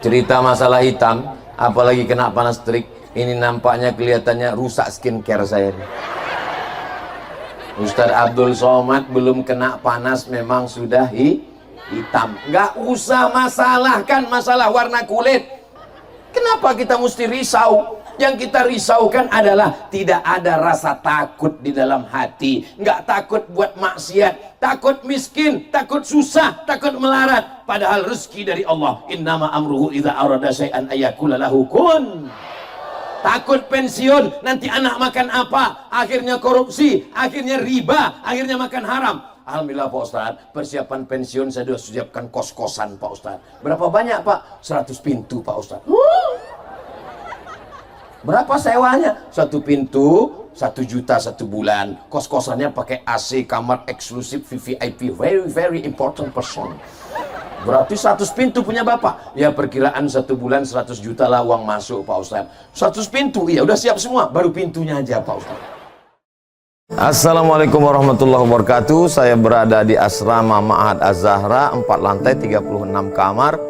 Cerita masalah hitam, apalagi kena panas terik, ini nampaknya kelihatannya rusak skincare saya nih. Ustadz Abdul Somad belum kena panas memang sudah hitam. Nggak usah masalahkan masalah warna kulit. Kenapa kita mesti risau? Yang kita risaukan adalah tidak ada rasa takut di dalam hati. Nggak takut buat maksiat, takut miskin, takut susah, takut melarat. Padahal rezeki dari Allah. Innama amruhu idza arada syai'an ayyakula lahu kun. Takut pensiun, nanti anak makan apa? Akhirnya korupsi, akhirnya riba, akhirnya makan haram. Alhamdulillah Pak Ustadz, persiapan pensiun saya sudah siapkan kos-kosan Pak Ustadz. Berapa banyak Pak? 100 pintu Pak Ustadz. Berapa sewanya? 1 pintu 1 juta 1 bulan. Kos-kosannya pakai AC, kamar eksklusif VVIP, very very important person. Berarti 100 pintu punya Bapak. Ya perkiraan 1 bulan 100 juta lah uang masuk Pak Ustadz. 100 pintu, iya udah siap semua. Baru pintunya aja Pak Ustadz. Assalamualaikum warahmatullahi wabarakatuh. Saya berada di asrama Ma'had Az-Zahra, 4 lantai 36 kamar.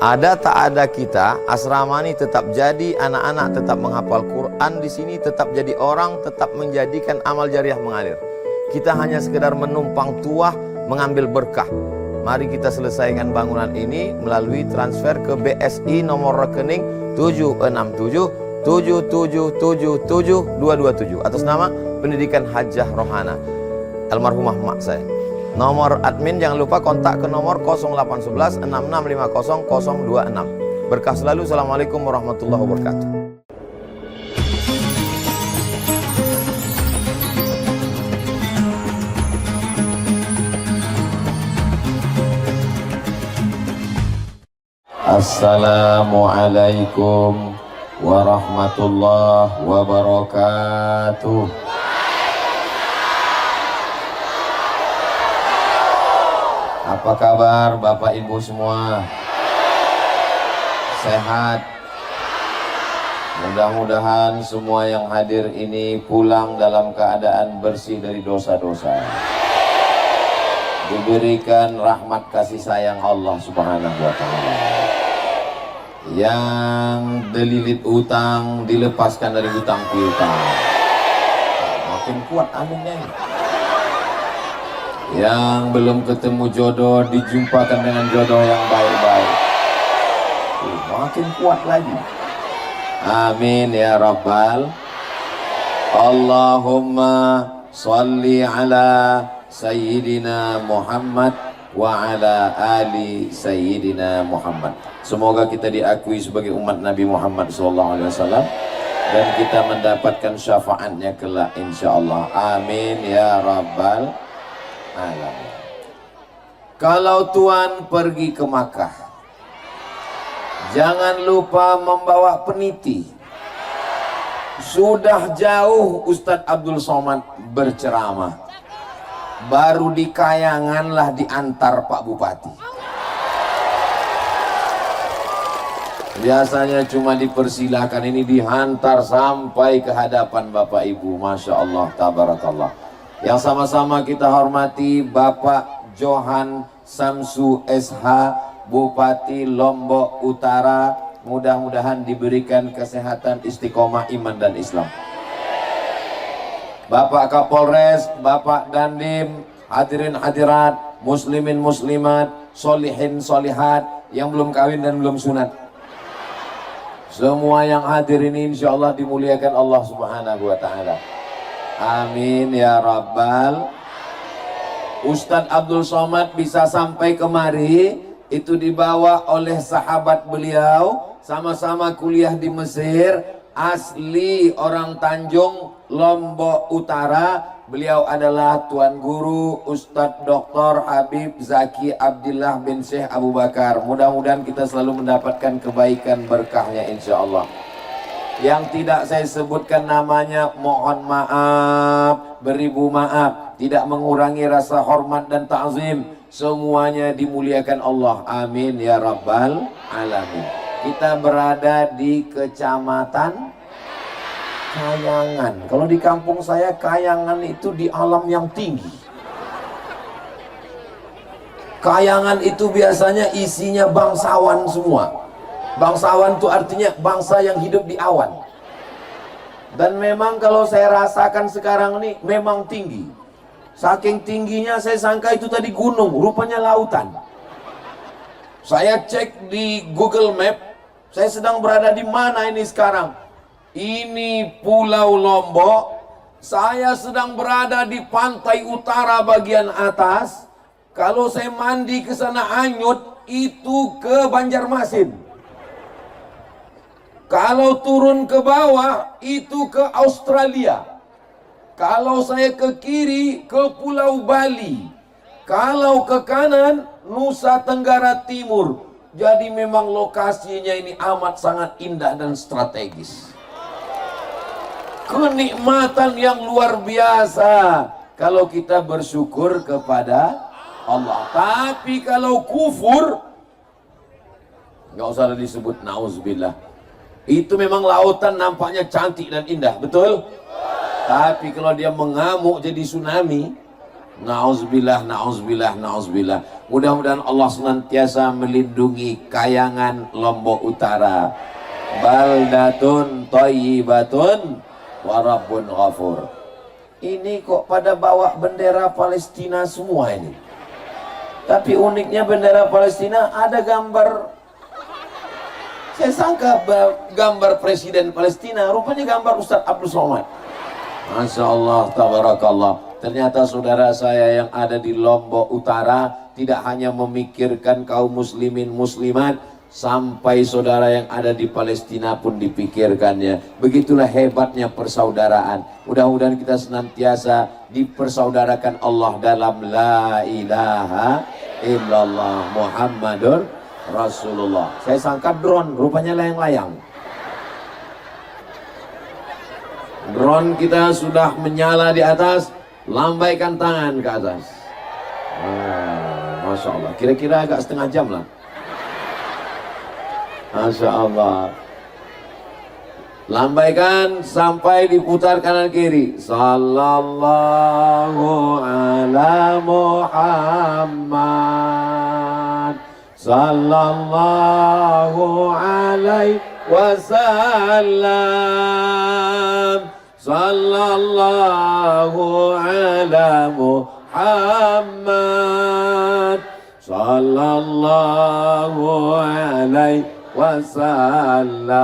Ada tak ada kita, asrama ini tetap jadi, anak-anak tetap menghafal Quran di sini, tetap jadi orang, tetap menjadikan amal jariah mengalir. Kita hanya sekedar menumpang tuah, mengambil berkah. Mari kita selesaikan bangunan ini melalui transfer ke BSI nomor rekening 76777772227 atas nama Pendidikan Hajah Rohana, almarhumah mak saya. Nomor admin jangan lupa kontak ke nomor 0811 6650 026. Berkah selalu. Assalamualaikum warahmatullahi wabarakatuh. Assalamualaikum warahmatullahi wabarakatuh. Apa kabar Bapak Ibu semua? Sehat? Mudah-mudahan semua yang hadir ini pulang dalam keadaan bersih dari dosa-dosa, diberikan rahmat kasih sayang Allah Subhanahu wa ta'ala. Yang dililit utang dilepaskan dari hutang piutang. Makin kuat aminnya. Yang belum ketemu jodoh dijumpakan dengan jodoh yang baik-baik. Makin kuat lagi. Amin ya Rabbal. Allahumma salli ala Sayyidina Muhammad wa ala ali Sayyidina Muhammad. Semoga kita diakui sebagai umat Nabi Muhammad SAW dan kita mendapatkan syafaatnya kelak insyaallah. Amin ya Rabbal alamin. Kalau Tuan pergi ke Makkah, jangan lupa membawa peniti. Sudah jauh Ustadz Abdul Somad berceramah, baru di Kayangan lah diantar Pak Bupati. Biasanya cuma dipersilahkan, ini dihantar sampai ke hadapan Bapak Ibu. Masya Allah, tabarakallah. Yang sama-sama kita hormati Bapak Johan Samsu SH, Bupati Lombok Utara. Mudah-mudahan diberikan kesehatan, istiqomah iman dan Islam. Bapak Kapolres, Bapak Dandim, hadirin hadirat, muslimin muslimat, solihin solihat, yang belum kawin dan belum sunat. Semua yang hadir ini insya Allah dimuliakan Allah Subhanahu wa ta'ala. Amin ya Rabbal. Ustadz Abdul Somad bisa sampai kemari itu dibawa oleh sahabat beliau, sama-sama kuliah di Mesir, asli orang Tanjung Lombok Utara. Beliau adalah Tuan Guru Ustadz Dr. Habib Zaki Abdillah bin Syekh Abu Bakar. Mudah-mudahan kita selalu mendapatkan kebaikan berkahnya insya Allah. Yang tidak saya sebutkan namanya, mohon maaf, beribu maaf, tidak mengurangi rasa hormat dan ta'zim. Semuanya dimuliakan Allah. Amin ya Rabbal alamin. Kita berada di Kecamatan Kayangan. Kalau di kampung saya, Kayangan itu di alam yang tinggi. Kayangan itu biasanya isinya bangsawan semua. Bangsawan itu artinya bangsa yang hidup di awan. Dan memang kalau saya rasakan sekarang ini memang tinggi. Saking tingginya saya sangka itu tadi gunung, rupanya lautan. Saya cek di Google Map, saya sedang berada di mana ini sekarang? Ini Pulau Lombok. Saya sedang berada di pantai utara bagian atas. Kalau saya mandi ke sana hanyut, itu ke Banjarmasin. Kalau turun ke bawah, itu ke Australia. Kalau saya ke kiri, ke Pulau Bali. Kalau ke kanan, Nusa Tenggara Timur. Jadi memang lokasinya ini amat sangat indah dan strategis. Kenikmatan yang luar biasa kalau kita bersyukur kepada Allah. Tapi kalau kufur, nggak usah disebut, nauzubillah. Itu memang lautan nampaknya cantik dan indah, betul? Tapi kalau dia mengamuk jadi tsunami, nauzubillah, nauzubillah, nauzubillah. Mudah-mudahan Allah senantiasa melindungi kayangan Lombok Utara. Baldatun thayyibatun wa rabbun ghafur. Ini kok pada bawa bendera Palestina semua ini. Tapi uniknya bendera Palestina ada gambar, saya sangka gambar presiden Palestina, rupanya gambar Ustadz Abdul Somad. Masya Allah, tabarakallah. Ternyata saudara saya yang ada di Lombok Utara tidak hanya memikirkan kaum muslimin muslimat, sampai saudara yang ada di Palestina pun dipikirkannya. Begitulah hebatnya persaudaraan. Mudah-mudahan kita senantiasa dipersaudarakan Allah dalam la ilaha illallah Muhammadur Rasulullah. Saya sangka drone, rupanya layang-layang. Drone kita sudah menyala di atas, lambaikan tangan ke atas. Masya Allah, kira-kira agak setengah jam lah. Masya Allah. Lambaikan sampai diputar kanan kiri. Sallallahu ala Muhammad, sallallahu alaihi wasallam, sallallahu ala Muhammad, sallallahu alaihi wasallam.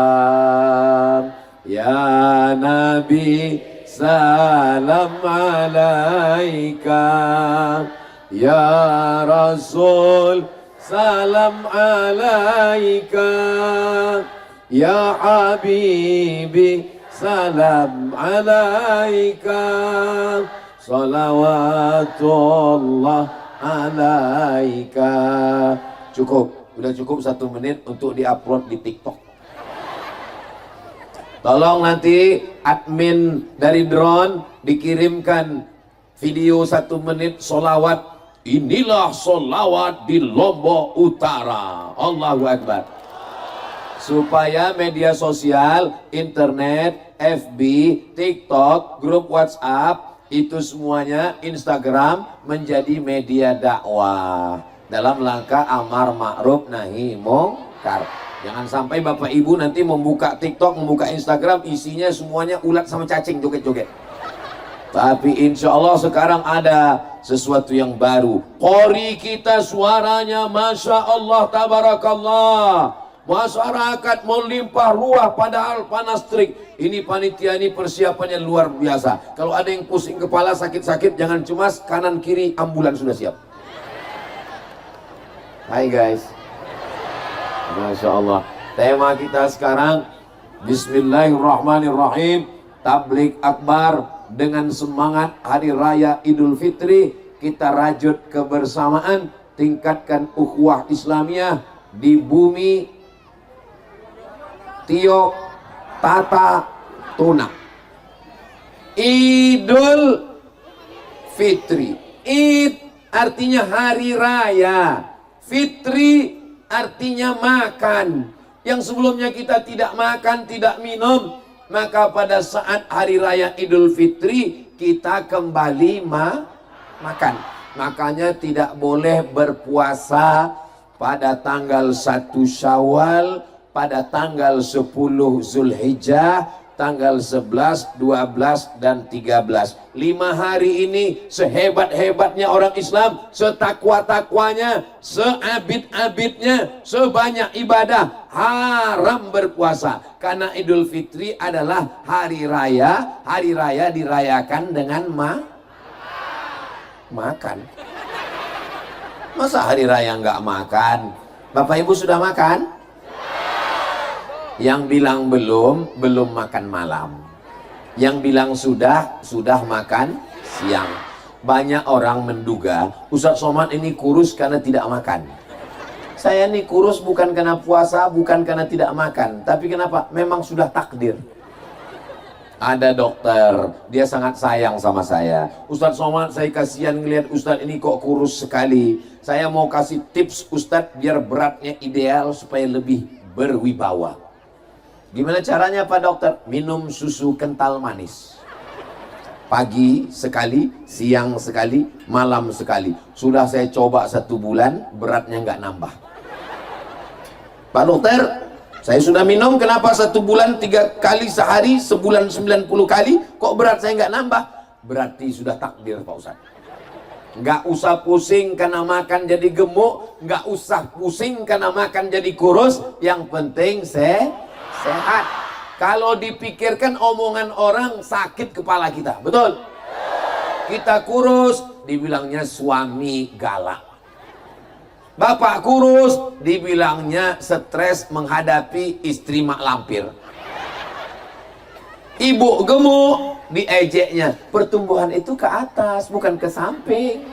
Ya Nabi salam alaika, ya Rasul salam alaika, ya Habibi salam alaika, salawatullah alaika. Cukup. Udah cukup 1 menit untuk diupload di TikTok. Tolong nanti admin dari drone dikirimkan video 1 menit solawat. Inilah solawat di Lombok Utara. Allahu Akbar. Supaya media sosial, internet, FB, TikTok, grup WhatsApp, itu semuanya, Instagram menjadi media dakwah dalam langkah amar ma'ruf nahi mungkar. Jangan sampai Bapak Ibu nanti membuka TikTok, membuka Instagram, isinya semuanya ulat sama cacing joget-joget. Tapi insya Allah sekarang ada sesuatu yang baru. Qori kita suaranya Masya Allah, tabarakallah. Masyarakat melimpah ruah padahal panas terik. Ini panitia ini persiapannya luar biasa. Kalau ada yang pusing kepala, sakit-sakit, jangan cemas, kanan kiri ambulan sudah siap. Hai guys, Masya Allah. Tema kita sekarang Bismillahirrahmanirrahim, tablik akbar. Dengan semangat Hari Raya Idul Fitri, kita rajut kebersamaan, tingkatkan ukhuwah Islamiyah di bumi Tio Tata Tuna. Idul Fitri, Id artinya hari raya, Fitri artinya makan. Yang sebelumnya kita tidak makan, tidak minum, maka pada saat hari raya Idul Fitri kita kembali makan. Makanya tidak boleh berpuasa pada tanggal 1 Syawal, pada tanggal 10 Zulhijjah, tanggal 11, 12, dan 13. 5 hari ini sehebat-hebatnya orang Islam, setakwa-takwanya, seabid-abidnya, sebanyak ibadah, haram berpuasa. Karena Idul Fitri adalah hari raya dirayakan dengan makan. Masa hari raya nggak makan? Bapak Ibu sudah makan? Yang bilang belum makan malam. Yang bilang sudah makan siang. Banyak orang menduga Ustadz Somad ini kurus karena tidak makan. Saya ini kurus bukan karena puasa, bukan karena tidak makan, tapi kenapa? Memang sudah takdir. Ada dokter, dia sangat sayang sama saya. Ustadz Somad, saya kasihan ngelihat Ustadz ini kok kurus sekali. Saya mau kasih tips Ustadz biar beratnya ideal supaya lebih berwibawa. Gimana caranya Pak Dokter? Minum susu kental manis. Pagi sekali, siang sekali, malam sekali. Sudah saya coba 1 bulan, beratnya nggak nambah. Pak Dokter, saya sudah minum, kenapa 1 bulan 3 kali sehari, sebulan 90 kali, kok berat saya nggak nambah? Berarti sudah takdir Pak Ustadz. Nggak usah pusing karena makan jadi gemuk, nggak usah pusing karena makan jadi kurus, yang penting sehat. Kalau dipikirkan omongan orang sakit kepala kita, betul? Kita kurus, dibilangnya suami galak. Bapak kurus, dibilangnya stres menghadapi istri mak lampir. Ibu gemuk, diejeknya. Pertumbuhan itu ke atas, bukan ke samping.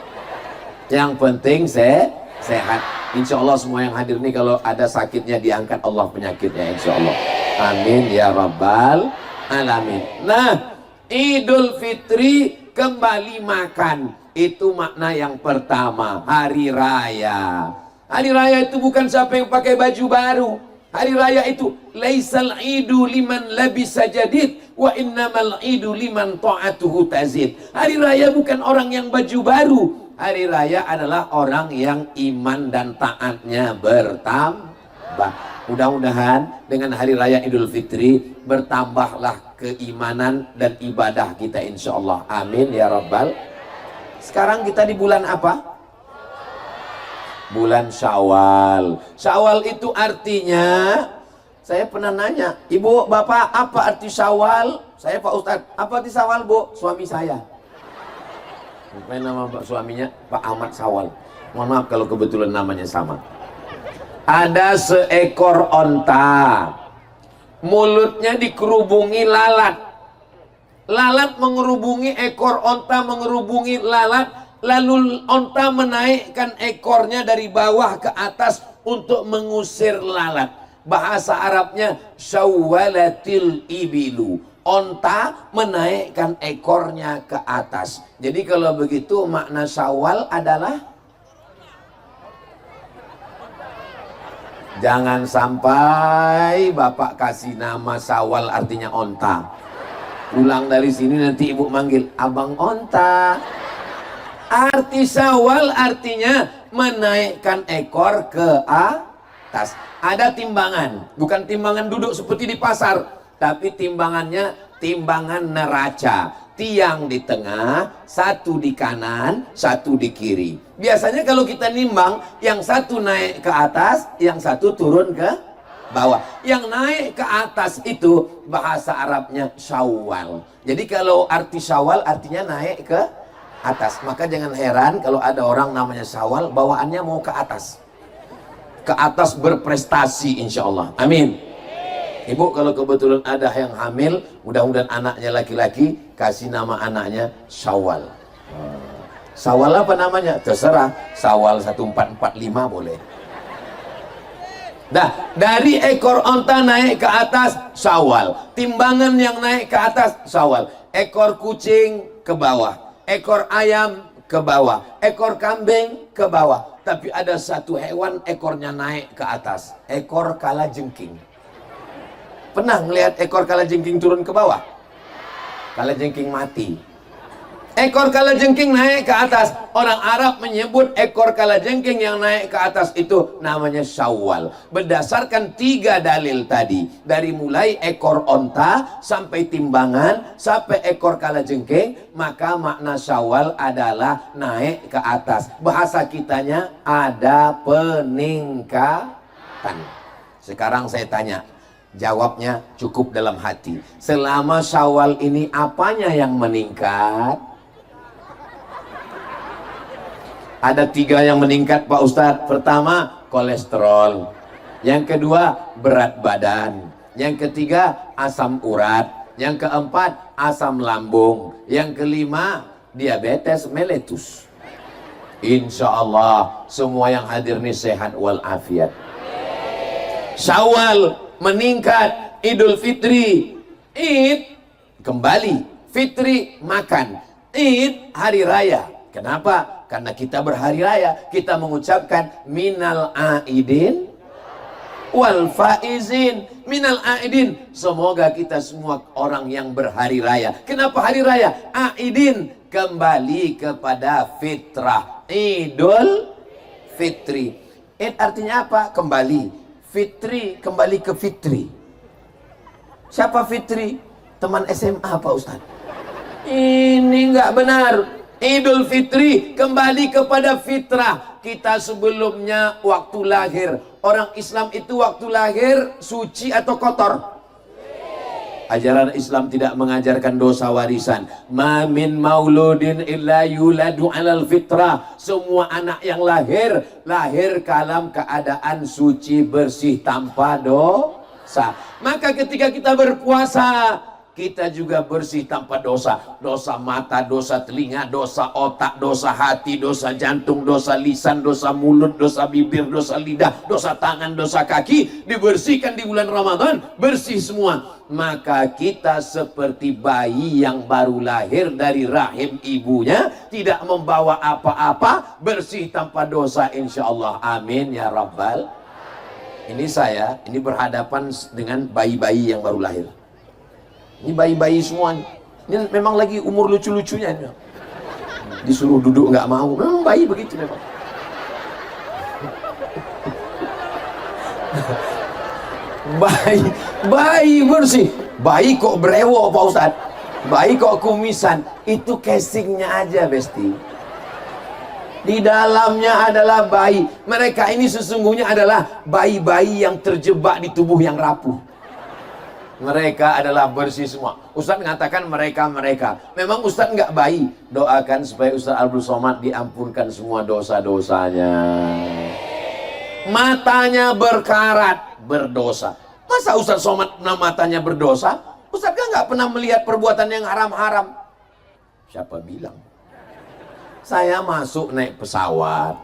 Yang penting sehat. Insya Allah semua yang hadir ini kalau ada sakitnya diangkat Allah penyakitnya, insya Allah. Amin ya rabbal alamin. Nah, Idul Fitri kembali makan, itu makna yang pertama. Hari raya. Hari raya itu bukan siapa yang pakai baju baru. Hari raya itu laisal idu liman labisa jadid wa innamal idu liman ta'atuhu tazid. Hari raya bukan orang yang baju baru. Hari raya adalah orang yang iman dan taatnya bertambah. Mudah-mudahan dengan hari raya Idul Fitri bertambahlah keimanan dan ibadah kita insya Allah. Amin ya rabbal. Sekarang kita di bulan apa? Bulan Syawal. Syawal itu artinya, saya pernah nanya, Ibu, Bapak, apa arti Syawal? Saya Pak Ustadz, apa arti Syawal Bu? Suami saya. Apa nama suaminya? Pak Ahmad Syawal. Mohon maaf kalau kebetulan namanya sama. Ada seekor onta, mulutnya dikerubungi lalat. Lalat mengerubungi ekor onta, mengerubungi lalat, lalu onta menaikkan ekornya dari bawah ke atas untuk mengusir lalat. Bahasa Arabnya syawwalatil ibilu. Onta menaikkan ekornya ke atas. Jadi kalau begitu makna Syawal adalah jangan sampai Bapak kasih nama Syawal artinya onta. Pulang dari sini nanti ibu manggil Abang Onta. Arti Syawal artinya menaikkan ekor ke atas. Ada timbangan, bukan timbangan duduk seperti di pasar, tapi timbangannya timbangan neraca. Tiang di tengah, satu di kanan, satu di kiri. Biasanya kalau kita nimbang, yang satu naik ke atas, yang satu turun ke bawah. Yang naik ke atas itu bahasa Arabnya Syawal. Jadi kalau arti Syawal artinya naik ke atas. Maka jangan heran kalau ada orang namanya Syawal, bawaannya mau ke atas. Ke atas berprestasi insya Allah. Amin. Ibu kalau kebetulan ada yang hamil, mudah-mudahan anaknya laki-laki, kasih nama anaknya Syawal. Syawal apa namanya? Terserah. Syawal 1445 boleh. Nah, dari ekor onta naik ke atas, Syawal. Timbangan yang naik ke atas, Syawal. Ekor kucing ke bawah, ekor ayam ke bawah, ekor kambing ke bawah. Tapi ada satu hewan ekornya naik ke atas, ekor kalajengking. Pernah ngelihat ekor kalajengking turun ke bawah? Kalajengking mati. Ekor kalajengking naik ke atas. Orang Arab menyebut ekor kalajengking yang naik ke atas itu namanya Syawal. Berdasarkan 3 dalil tadi. Dari mulai ekor onta sampai timbangan sampai ekor kalajengking, maka makna Syawal adalah naik ke atas. Bahasa kitanya ada peningkatan. Sekarang saya tanya, jawabnya cukup dalam hati. Selama Syawal ini apanya yang meningkat? Ada 3 yang meningkat Pak Ustadz. Pertama, kolesterol. Yang kedua, berat badan. Yang ketiga, asam urat. Yang keempat, asam lambung. Yang kelima, diabetes mellitus. Insya Allah semua yang hadir ini sehat walafiat. Syawal meningkat, Idul Fitri, Id kembali, Fitri makan, Id hari raya. Kenapa? Karena kita berhari raya, kita mengucapkan minal aidin wal faizin. Minal aidin, semoga kita semua orang yang berhari raya. Kenapa hari raya? Aidin, kembali kepada fitrah. Idul Fitri. Id artinya apa? Kembali. Fitri, kembali ke fitri. Siapa Fitri? Teman SMA Pak Ustadz. Ini nggak benar. Idul Fitri kembali kepada fitrah. Kita sebelumnya waktu lahir, orang Islam itu waktu lahir suci atau kotor? Ajaran Islam tidak mengajarkan dosa warisan. Ma min mauludin illa yuladu alal fitrah. Semua anak yang lahir dalam keadaan suci, bersih, tanpa dosa. Maka ketika kita berpuasa, kita juga bersih tanpa dosa. Dosa mata, dosa telinga, dosa otak, dosa hati, dosa jantung, dosa lisan, dosa mulut, dosa bibir, dosa lidah, dosa tangan, dosa kaki. Dibersihkan di bulan Ramadan, bersih semua. Maka kita seperti bayi yang baru lahir dari rahim ibunya, tidak membawa apa-apa, bersih tanpa dosa, insya Allah. Amin ya Rabbal. Ini saya, ini berhadapan dengan bayi-bayi yang baru lahir. Ini bayi-bayi semua. Ini memang lagi umur lucu-lucunya. Disuruh duduk nggak mau. Memang bayi begitu memang. Bayi bersih. Bayi kok brewo Pak Ustadz. Bayi kok kumisan. Itu casingnya aja Besti. Di dalamnya adalah bayi. Mereka ini sesungguhnya adalah bayi-bayi yang terjebak di tubuh yang rapuh. Mereka adalah bersih semua. Ustadz mengatakan mereka. Memang Ustadz nggak bayi. Doakan supaya Ustadz Abdul Somad diampunkan semua dosa-dosanya. Matanya berkarat, berdosa. Masa Ustadz Somad matanya berdosa? Ustadz kan nggak pernah melihat perbuatan yang haram-haram. Siapa bilang? Saya masuk naik pesawat.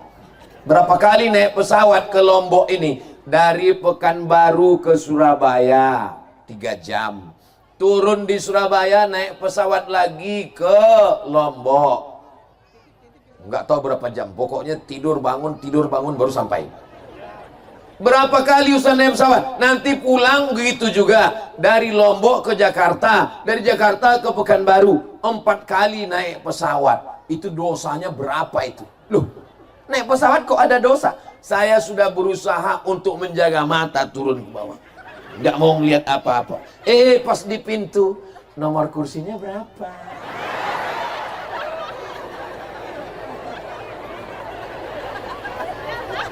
Berapa kali naik pesawat ke Lombok ini? Dari Pekanbaru ke Surabaya. 3 jam. Turun di Surabaya, naik pesawat lagi ke Lombok. Nggak tahu berapa jam. Pokoknya tidur bangun baru sampai. Berapa kali Ustaz naik pesawat? Nanti pulang begitu juga. Dari Lombok ke Jakarta, dari Jakarta ke Pekanbaru. 4 kali naik pesawat. Itu dosanya berapa itu? Loh, naik pesawat kok ada dosa? Saya sudah berusaha untuk menjaga mata turun ke bawah. Nggak mau ngeliat apa-apa. Pas di pintu, nomor kursinya berapa?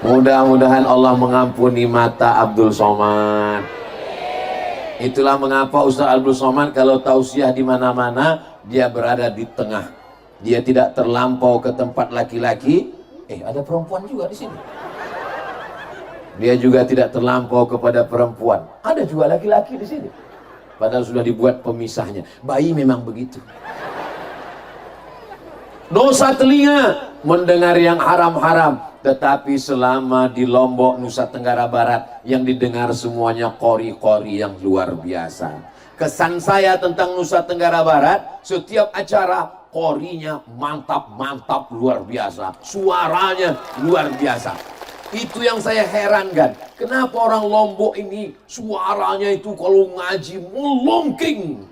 Mudah-mudahan Allah mengampuni mata Abdul Somad. Itulah mengapa Ustaz Abdul Somad kalau tausiah di mana-mana, dia berada di tengah. Dia tidak terlampau ke tempat laki-laki. Ada perempuan juga di sini. Dia juga tidak terlampau kepada perempuan. Ada juga laki-laki di sini. Padahal sudah dibuat pemisahnya. Bayi memang begitu. Dosa telinga, mendengar yang haram-haram. Tetapi selama di Lombok, Nusa Tenggara Barat, yang didengar semuanya kori-kori yang luar biasa. Kesan saya tentang Nusa Tenggara Barat, setiap acara korinya mantap-mantap luar biasa. Suaranya luar biasa. Itu yang saya herankan. Kenapa orang Lombok ini suaranya itu kalau ngaji melongking?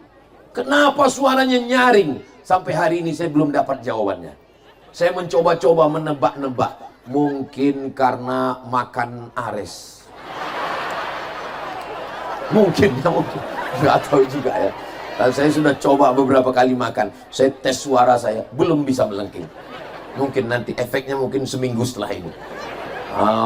Kenapa suaranya nyaring? Sampai hari ini saya belum dapat jawabannya. Saya mencoba-coba menebak-nebak. Mungkin karena makan ares. Mungkin. Nggak tahu juga ya. Dan saya sudah coba beberapa kali makan. Saya tes suara saya, belum bisa melengking. Mungkin nanti efeknya mungkin seminggu setelah ini.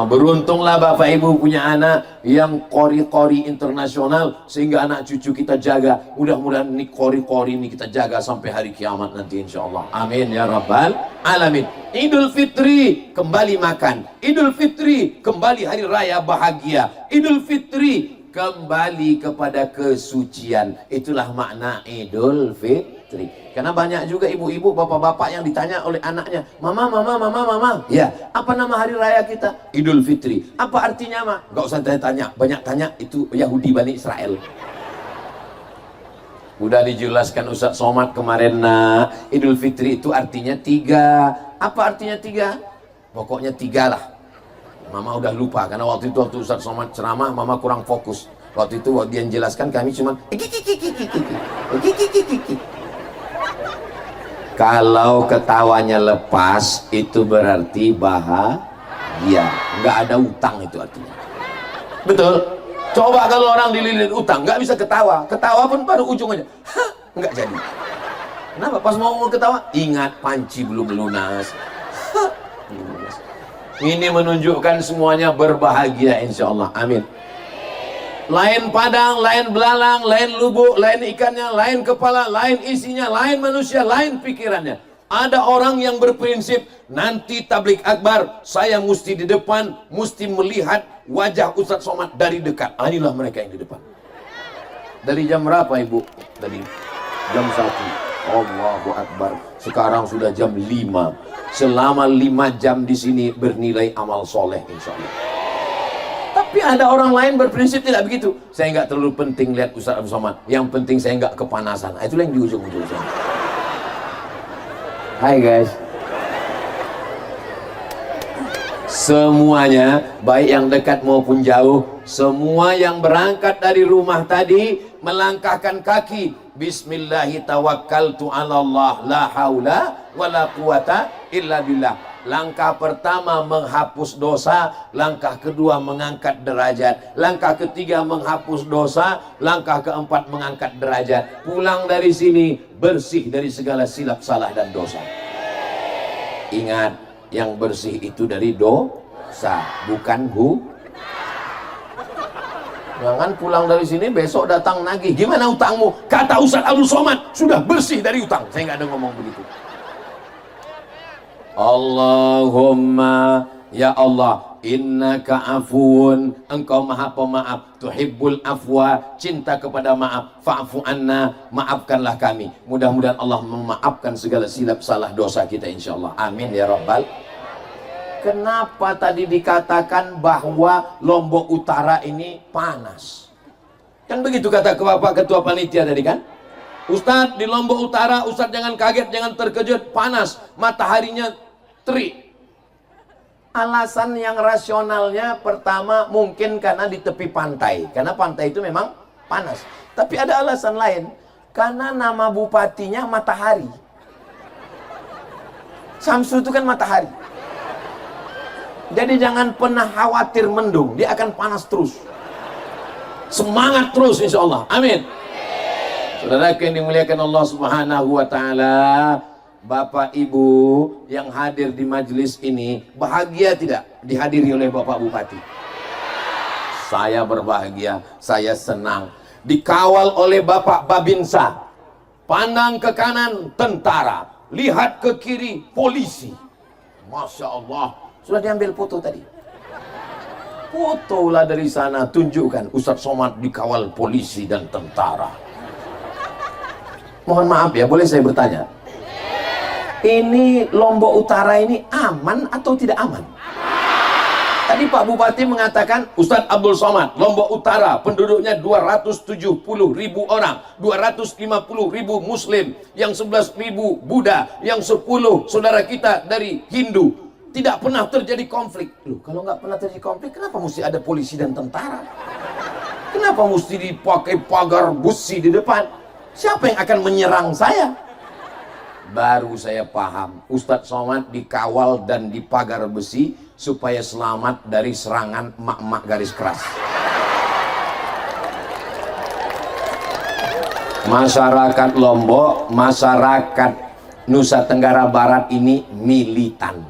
Beruntunglah Bapak Ibu punya anak yang kori-kori internasional, sehingga anak cucu kita jaga. Mudah-mudahan ini kori-kori ini kita jaga sampai hari kiamat nanti insya Allah. Amin ya Rabbal Alamin. Idul Fitri kembali makan. Idul Fitri kembali hari raya bahagia. Idul Fitri kembali kepada kesucian. Itulah makna Idul Fitri. Karena banyak juga ibu-ibu, bapak-bapak yang ditanya oleh anaknya, mama, ya, apa nama hari raya kita? Idul Fitri. Apa artinya, Ma? Gak usah tanya, banyak tanya, itu Yahudi Bani Israel. Udah dijelaskan Ustaz Somad kemarin, nah, Idul Fitri itu artinya 3. Apa artinya 3? Pokoknya 3 lah. Mama udah lupa, karena waktu itu waktu Ustaz Somad ceramah, Mama kurang fokus. Waktu itu waktu dia menjelaskan, kami cuma kalau ketawanya lepas, itu berarti bahagia. Nggak ada utang itu artinya. Betul? Coba kalau orang dililit utang, nggak bisa ketawa. Ketawa pun pada ujungnya, nggak jadi. Kenapa? Pas mau ketawa, ingat panci belum lunas. Ini menunjukkan semuanya berbahagia insya Allah. Amin. Lain padang, lain belalang, lain lubuk, lain ikannya, lain kepala, lain isinya, lain manusia, lain pikirannya. Ada orang yang berprinsip, nanti tablik akbar, saya mesti di depan, mesti melihat wajah Ustaz Somad dari dekat. Inilah mereka yang di depan. Dari jam berapa Ibu? Dari jam 1. Allahu Akbar. Sekarang sudah jam 5. Selama 5 jam di sini bernilai amal soleh insya Allah. Tapi ada orang lain berprinsip tidak begitu. Saya nggak terlalu penting lihat Ustaz Abdul Somad. Yang penting saya nggak kepanasan. Itulah yang di ujung-ujung. Hai guys. Semuanya, baik yang dekat maupun jauh, semua yang berangkat dari rumah tadi melangkahkan kaki. Bismillahi tawakkaltu ala Allah la haula wala quwata illa billah. Langkah pertama menghapus dosa, langkah kedua mengangkat derajat, langkah ketiga menghapus dosa, langkah keempat mengangkat derajat. Pulang dari sini bersih dari segala silap salah dan dosa. Ingat, yang bersih itu dari dosa, bukan jangan pulang dari sini besok datang nagih. Gimana utangmu? Kata Ustaz Abdul Somad, sudah bersih dari utang. Saya nggak ada ngomong begitu. Allahumma ya Allah, innaka afuun, engkau maha pemaaf, tuhibbul afwa, cinta kepada maaf, fa'fu anna, maafkanlah kami. Mudah-mudahan Allah memaafkan segala silap salah dosa kita insyaallah. Amin ya rabbal. Kenapa tadi dikatakan bahwa Lombok Utara ini panas? Kan begitu kata Bapak Ketua Panitia tadi kan? Ustadz di Lombok Utara, Ustadz jangan kaget, jangan terkejut, panas, mataharinya terik. Alasan yang rasionalnya pertama mungkin karena di tepi pantai, karena pantai itu memang panas. Tapi ada alasan lain, karena nama bupatinya Matahari. Samsu itu kan matahari. Jadi jangan pernah khawatir mendung, dia akan panas terus. Semangat terus insya Allah. Amin. Saudara yang dimuliakan Allah Subhanahu wa taala, Bapak Ibu yang hadir di majelis ini, bahagia tidak dihadiri oleh Bapak Bupati? Saya berbahagia, saya senang. Dikawal oleh Bapak Babinsa. Pandang ke kanan tentara, lihat ke kiri polisi. Masya Allah, sudah diambil foto tadi. Fotolah dari sana, tunjukkan Ustaz Somad dikawal polisi dan tentara. Mohon maaf ya, boleh saya bertanya? Ini Lombok Utara ini aman atau tidak aman? Tadi Pak Bupati mengatakan, Ustadz Abdul Somad, Lombok Utara penduduknya 270.000 orang, 250.000 Muslim, yang 11.000 Buddha, yang 10 saudara kita dari Hindu. Tidak pernah terjadi konflik. Loh, kalau nggak pernah terjadi konflik, kenapa mesti ada polisi dan tentara? Kenapa mesti dipakai pagar besi di depan? Siapa yang akan menyerang saya? Baru saya paham, Ustadz Somad dikawal dan dipagar besi supaya selamat dari serangan emak-emak garis keras. Masyarakat Lombok, masyarakat Nusa Tenggara Barat ini militan.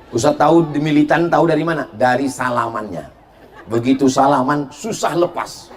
Ustadz tahu militan tahu dari mana? Dari salamannya. Begitu salaman susah lepas.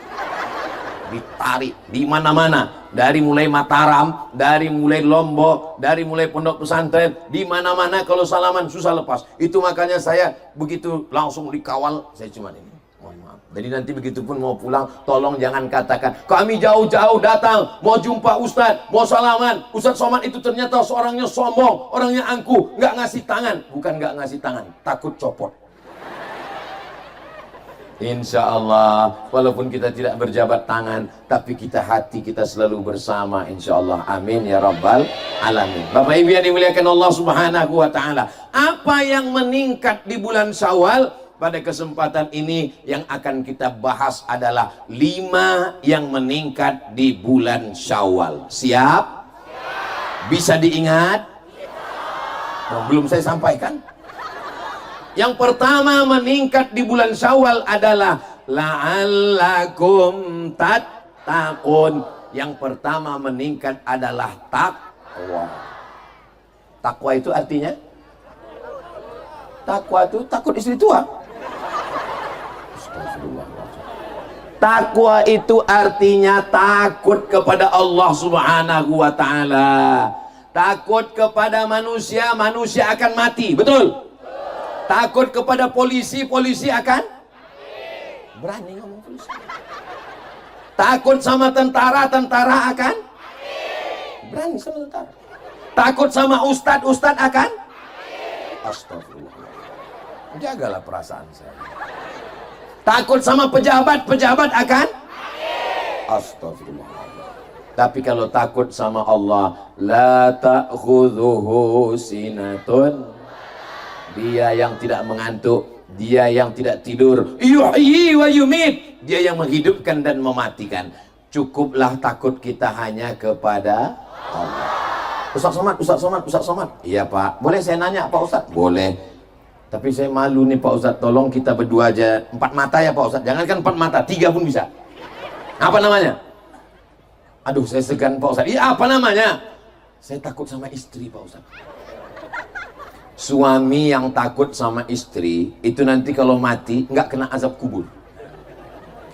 Ditarik di mana-mana, dari mulai Mataram, dari mulai Lombok, dari mulai pondok pesantren, di mana-mana kalau salaman susah lepas. Itu makanya saya begitu langsung dikawal, saya cuma ini. Mohon maaf. Jadi nanti begitu pun mau pulang, tolong jangan katakan kami jauh-jauh datang mau jumpa Ustadz, mau salaman. Ustadz Somad itu ternyata seorangnya sombong, orangnya angkuh, nggak ngasih tangan. Bukan nggak ngasih tangan, takut copot. Insya Allah, walaupun kita tidak berjabat tangan, tapi kita hati kita selalu bersama. Insya Allah, amin ya rabbal alamin. Bapak Ibu yang dimuliakan Allah Subhanahu Wa Taala, apa yang meningkat di bulan Syawal? Pada kesempatan ini yang akan kita bahas adalah 5 yang meningkat di bulan Syawal. Siap? Bisa diingat? Oh, belum saya sampaikan. Yang pertama meningkat di bulan Syawal adalah la'allakum tattaqun. Yang pertama meningkat adalah takwa. Takwa itu artinya? Takwa itu takut istri tua. Takwa itu artinya takut kepada Allah Subhanahu Wa Taala. Takut kepada manusia, manusia akan mati. Betul? Takut kepada polisi, polisi akan berani ngomong polisi. Takut sama tentara, tentara akan berani sama tentara. Takut sama ustadz, ustadz akan astagfirullah. Jagalah perasaan saya. Takut sama pejabat, pejabat akan astagfirullah. Tapi kalau takut sama Allah, la ta'khudhuhu sinatun, dia yang tidak mengantuk, dia yang tidak tidur, yuhyi wa yumit, dia yang menghidupkan dan mematikan. Cukuplah takut kita hanya kepada Allah. Ustadz Somad, Ustadz Somad, Ustadz Somad. Iya Pak, boleh saya nanya Pak Ustadz? Boleh. Tapi saya malu nih Pak Ustadz, tolong kita berdua aja. 4 mata ya Pak Ustadz, jangankan 4 mata, 3 pun bisa. Apa namanya? Aduh saya segan Pak Ustadz. Iya apa namanya? Saya takut sama istri Pak Ustadz. Suami yang takut sama istri itu nanti kalau mati nggak kena azab kubur.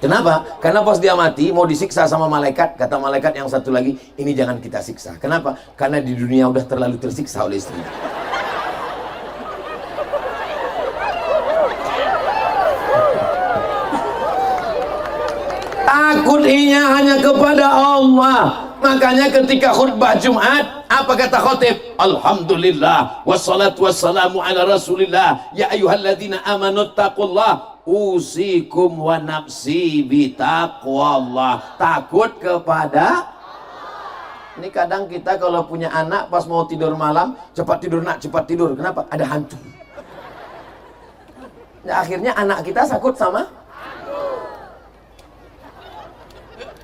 Kenapa? Karena pas dia mati mau disiksa sama malaikat, kata malaikat yang satu lagi, ini jangan kita siksa. Kenapa? Karena di dunia udah terlalu tersiksa oleh istri. Takutnya hanya kepada Allah. Makanya ketika khutbah Jumat, apa kata khotib? Alhamdulillah wassalatu wassalamu ala rasulillah. Ya ayyuhalladzina amanu taqullah usikum wa nafsi bitaqwallah. Takut kepada Allah. Ini kadang kita kalau punya anak pas mau tidur malam, cepat tidur nak, cepat tidur. Kenapa? Ada hantu. Nah, akhirnya anak kita takut sama.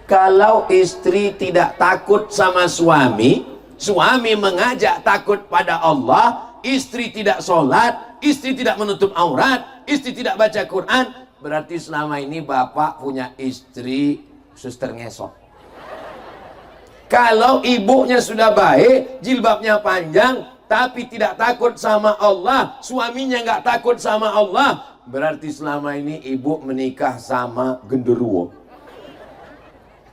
Kalau istri tidak takut sama suami, suami mengajak takut pada Allah, istri tidak sholat, istri tidak menutup aurat, istri tidak baca Quran, berarti selama ini bapak punya istri suster ngesot. Kalau ibunya sudah baik, jilbabnya panjang, tapi tidak takut sama Allah, suaminya nggak takut sama Allah, berarti selama ini ibu menikah sama genderuwo.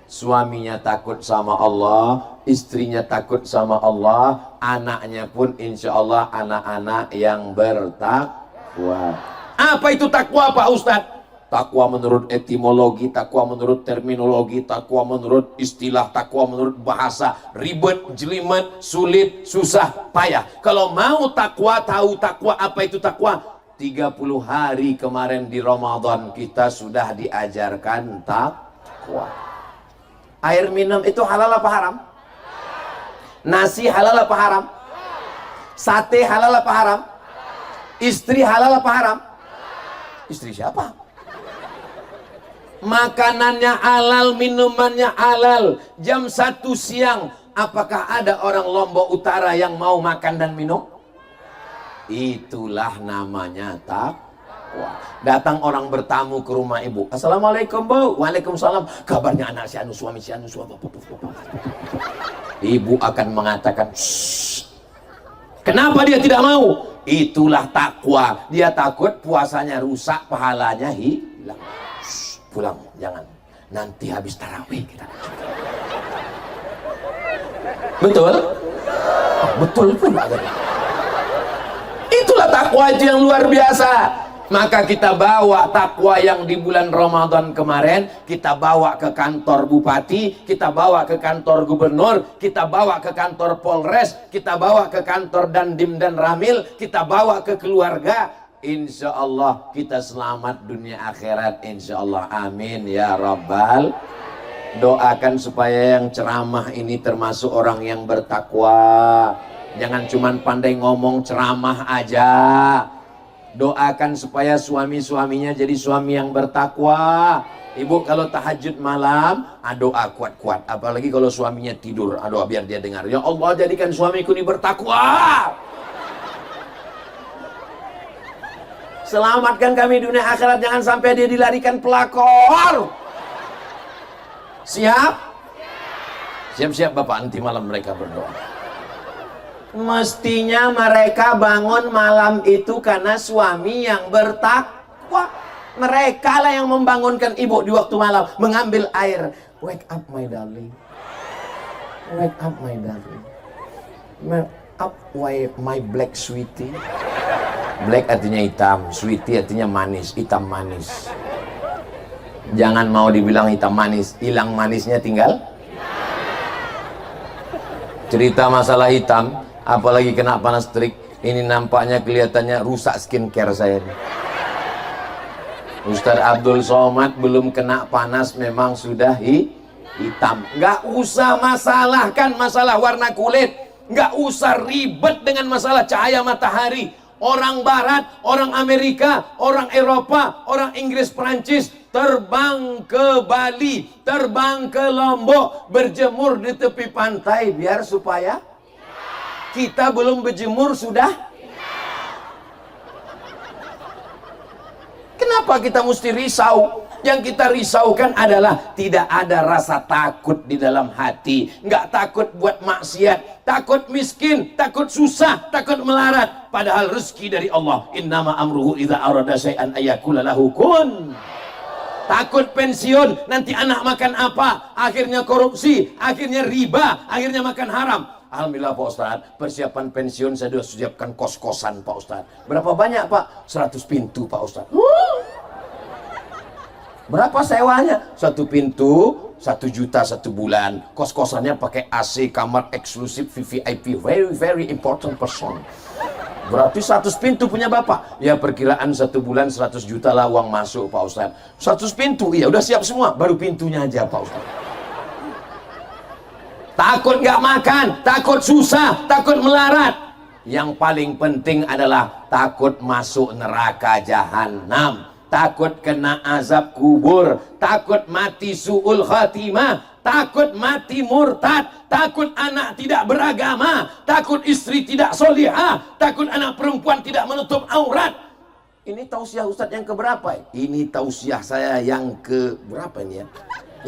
Suaminya takut sama Allah, istrinya takut sama Allah, anaknya pun insya Allah anak-anak yang bertakwa. Apa itu takwa Pak Ustadz? Takwa menurut etimologi, takwa menurut terminologi, takwa menurut istilah, takwa menurut bahasa, ribet, jelimet, sulit, susah, payah. Kalau mau takwa, tahu takwa, apa itu takwa? 30 hari kemarin di Ramadan kita sudah diajarkan takwa. Air minum itu halal apa haram? Nasi halal apa haram? Sate halal apa haram? Istri halal apa haram? Istri siapa? Makanannya halal, minumannya halal. Jam 1 siang apakah ada orang Lombok Utara yang mau makan dan minum? Itulah namanya takwa. Datang orang bertamu ke rumah ibu. Assalamualaikum bu. Waalaikumsalam. Kabarnya anak si anu, suami si anu, ibu akan mengatakan, shh. Kenapa dia tidak mau? Itulah takwa. Dia takut puasanya rusak, pahalanya hilang. Shh, pulang, jangan. Nanti habis tarawih kita. Betul? Oh, betul pula. Itulah takwa itu yang luar biasa. Maka kita bawa takwa yang di bulan Ramadan kemarin, kita bawa ke kantor bupati, kita bawa ke kantor gubernur, kita bawa ke kantor Polres, kita bawa ke kantor Dandim dan Ramil, kita bawa ke keluarga. Insya Allah kita selamat dunia akhirat, insya Allah. Amin ya Rabbal. Doakan supaya yang ceramah ini termasuk orang yang bertakwa. Jangan cuman pandai ngomong ceramah aja. Doakan supaya suami-suaminya jadi suami yang bertakwa. Ibu kalau tahajud malam, doa kuat-kuat. Apalagi kalau suaminya tidur, doa biar dia dengar. Ya Allah, jadikan suamiku ini bertakwa. Selamatkan kami dunia akhirat, jangan sampai dia dilarikan pelakor. Siap? Siap-siap Bapak, nanti malam mereka berdoa. Mestinya mereka bangun malam itu karena suami yang bertakwa. Mereka lah yang membangunkan ibu di waktu malam, mengambil air. Wake up my darling. Wake up my darling. Wake up my black sweetie. Black artinya hitam, sweetie artinya manis, hitam manis. Jangan mau dibilang hitam manis, hilang manisnya tinggal. Cerita masalah hitam, apalagi kena panas terik, ini nampaknya kelihatannya rusak skincare saya nih. Ustadz Abdul Somad belum kena panas memang sudah hitam. Nggak usah masalahkan masalah warna kulit, nggak usah ribet dengan masalah cahaya matahari. Orang Barat, orang Amerika, orang Eropa, orang Inggris, Perancis terbang ke Bali, terbang ke Lombok, berjemur di tepi pantai biar supaya kita belum berjemur sudah. Kenapa kita mesti risau? Yang kita risaukan adalah tidak ada rasa takut di dalam hati. Nggak takut buat maksiat, takut miskin, takut susah, takut melarat. Padahal rezeki dari Allah. Innama amruhu idza arada syai'an ayyakula lahu kun. Takut pensiun, nanti anak makan apa? Akhirnya korupsi, akhirnya riba, akhirnya makan haram. Alhamdulillah Pak Ustadz, persiapan pensiun saya sudah siapkan kos-kosan Pak Ustadz. Berapa banyak Pak? 100 pintu Pak Ustadz. Berapa sewanya? 1 pintu 1 juta 1 bulan. Kos-kosannya pakai AC, kamar eksklusif VVIP, very important person. Berarti 100 pintu punya Bapak. Ya perkiraan 1 bulan 100 juta lah uang masuk Pak Ustadz. 100 pintu, iya udah siap semua, baru pintunya aja Pak Ustadz. Takut nggak makan, takut susah, takut melarat. Yang paling penting adalah takut masuk neraka jahanam, takut kena azab kubur, takut mati su'ul khatimah, takut mati murtad, takut anak tidak beragama, takut istri tidak solihah, takut anak perempuan tidak menutup aurat. Ini tausiah Ustadz yang keberapa? Ini tausiah saya yang ke berapa ini ya?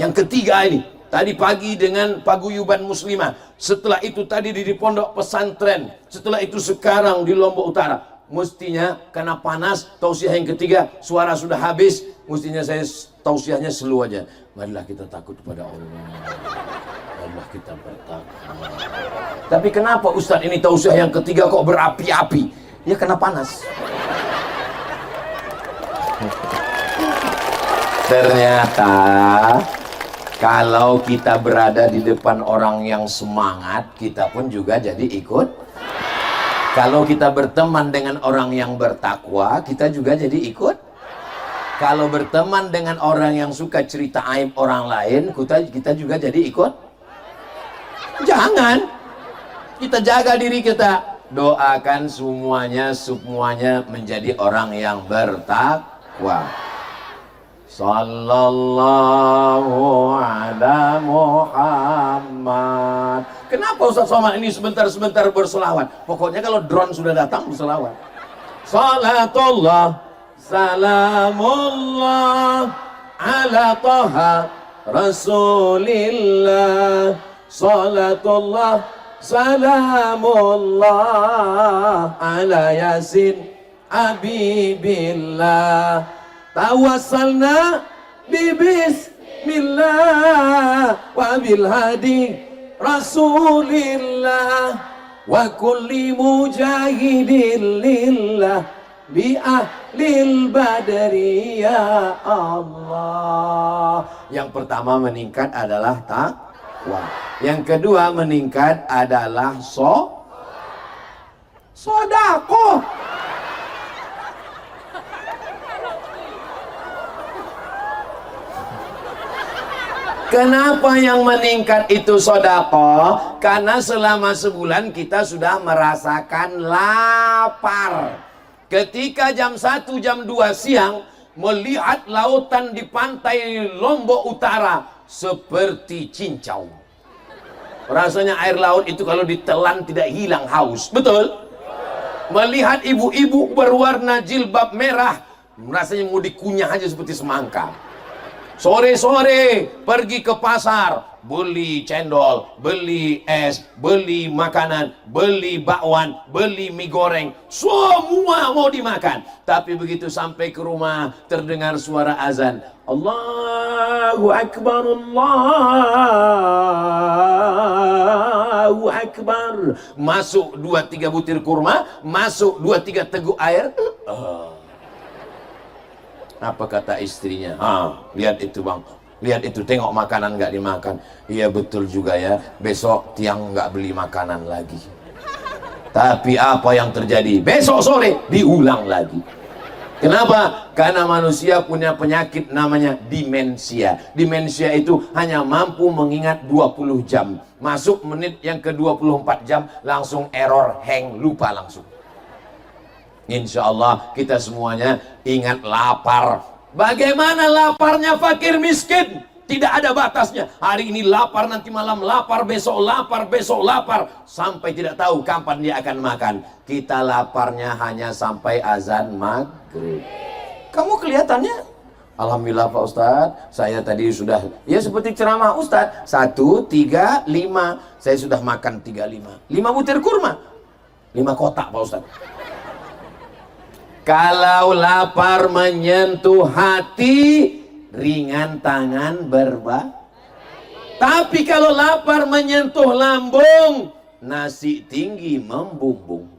Yang ketiga ini. Tadi pagi dengan paguyuban muslimah, setelah itu tadi di pondok pesantren, setelah itu sekarang di Lombok Utara. Mestinya karena panas, tausiah yang ketiga, suara sudah habis, mestinya saya tausiahnya slow aja. Marilah kita takut kepada Allah, marilah kita bertakwa. Tapi kenapa Ustadz ini tausiah yang ketiga kok berapi-api? Ya karena panas. Ternyata kalau kita berada di depan orang yang semangat, kita pun juga jadi ikut. Kalau kita berteman dengan orang yang bertakwa, kita juga jadi ikut. Kalau berteman dengan orang yang suka cerita aib orang lain, kita juga jadi ikut. Jangan. Kita jaga diri kita. Doakan semuanya menjadi orang yang bertakwa. Sallallahu ala Muhammad. Somad. Kenapa Ustaz Somad ini sebentar-sebentar berselawat? Pokoknya kalau drone sudah datang berselawat. Salatullah salamullah ala Taha Rasulillah. Salatullah salamullah ala Yasin Habibillah. Tawassalna bismillah wa bil hadi Rasulillah wa kulli mujahidin lillah bi ahlil badri ya Allah. Yang pertama meningkat adalah takwa. Yang kedua meningkat adalah sodako. Kenapa yang meningkat itu sodako? Karena selama sebulan kita sudah merasakan lapar. Ketika jam 1, jam 2 siang melihat lautan di pantai Lombok Utara seperti cincau. Rasanya air laut itu kalau ditelan tidak hilang haus. Betul? Melihat ibu-ibu berwarna jilbab merah, rasanya mau dikunyah aja seperti semangka. Sore-sore pergi ke pasar, beli cendol, beli es, beli makanan, beli bakwan, beli mie goreng, semua mau dimakan. Tapi begitu sampai ke rumah terdengar suara azan, Allahu Akbar, Allahu Akbar. Masuk 2-3 butir kurma, masuk 2-3 teguk air. Apa kata istrinya? Lihat itu bang, lihat itu, tengok makanan nggak dimakan. Iya betul juga ya, besok tiang nggak beli makanan lagi. Tapi apa yang terjadi? Besok sore diulang lagi. Kenapa? Karena manusia punya penyakit namanya demensia. Demensia itu hanya mampu mengingat 20 jam. Masuk menit yang ke 24 jam langsung error, hang, lupa langsung. Insya Allah kita semuanya ingat lapar. Bagaimana laparnya fakir miskin? Tidak ada batasnya. Hari ini lapar, nanti malam lapar, besok lapar, sampai tidak tahu kapan dia akan makan. Kita laparnya hanya sampai azan maghrib. Kamu kelihatannya, alhamdulillah Pak Ustadz, saya tadi sudah, ya seperti ceramah Ustadz, 1, 3, 5. Saya sudah makan 3, 5 butir kurma, 5 kotak Pak Ustadz. Kalau lapar menyentuh hati, ringan tangan Tapi kalau lapar menyentuh lambung, nasi tinggi membumbung.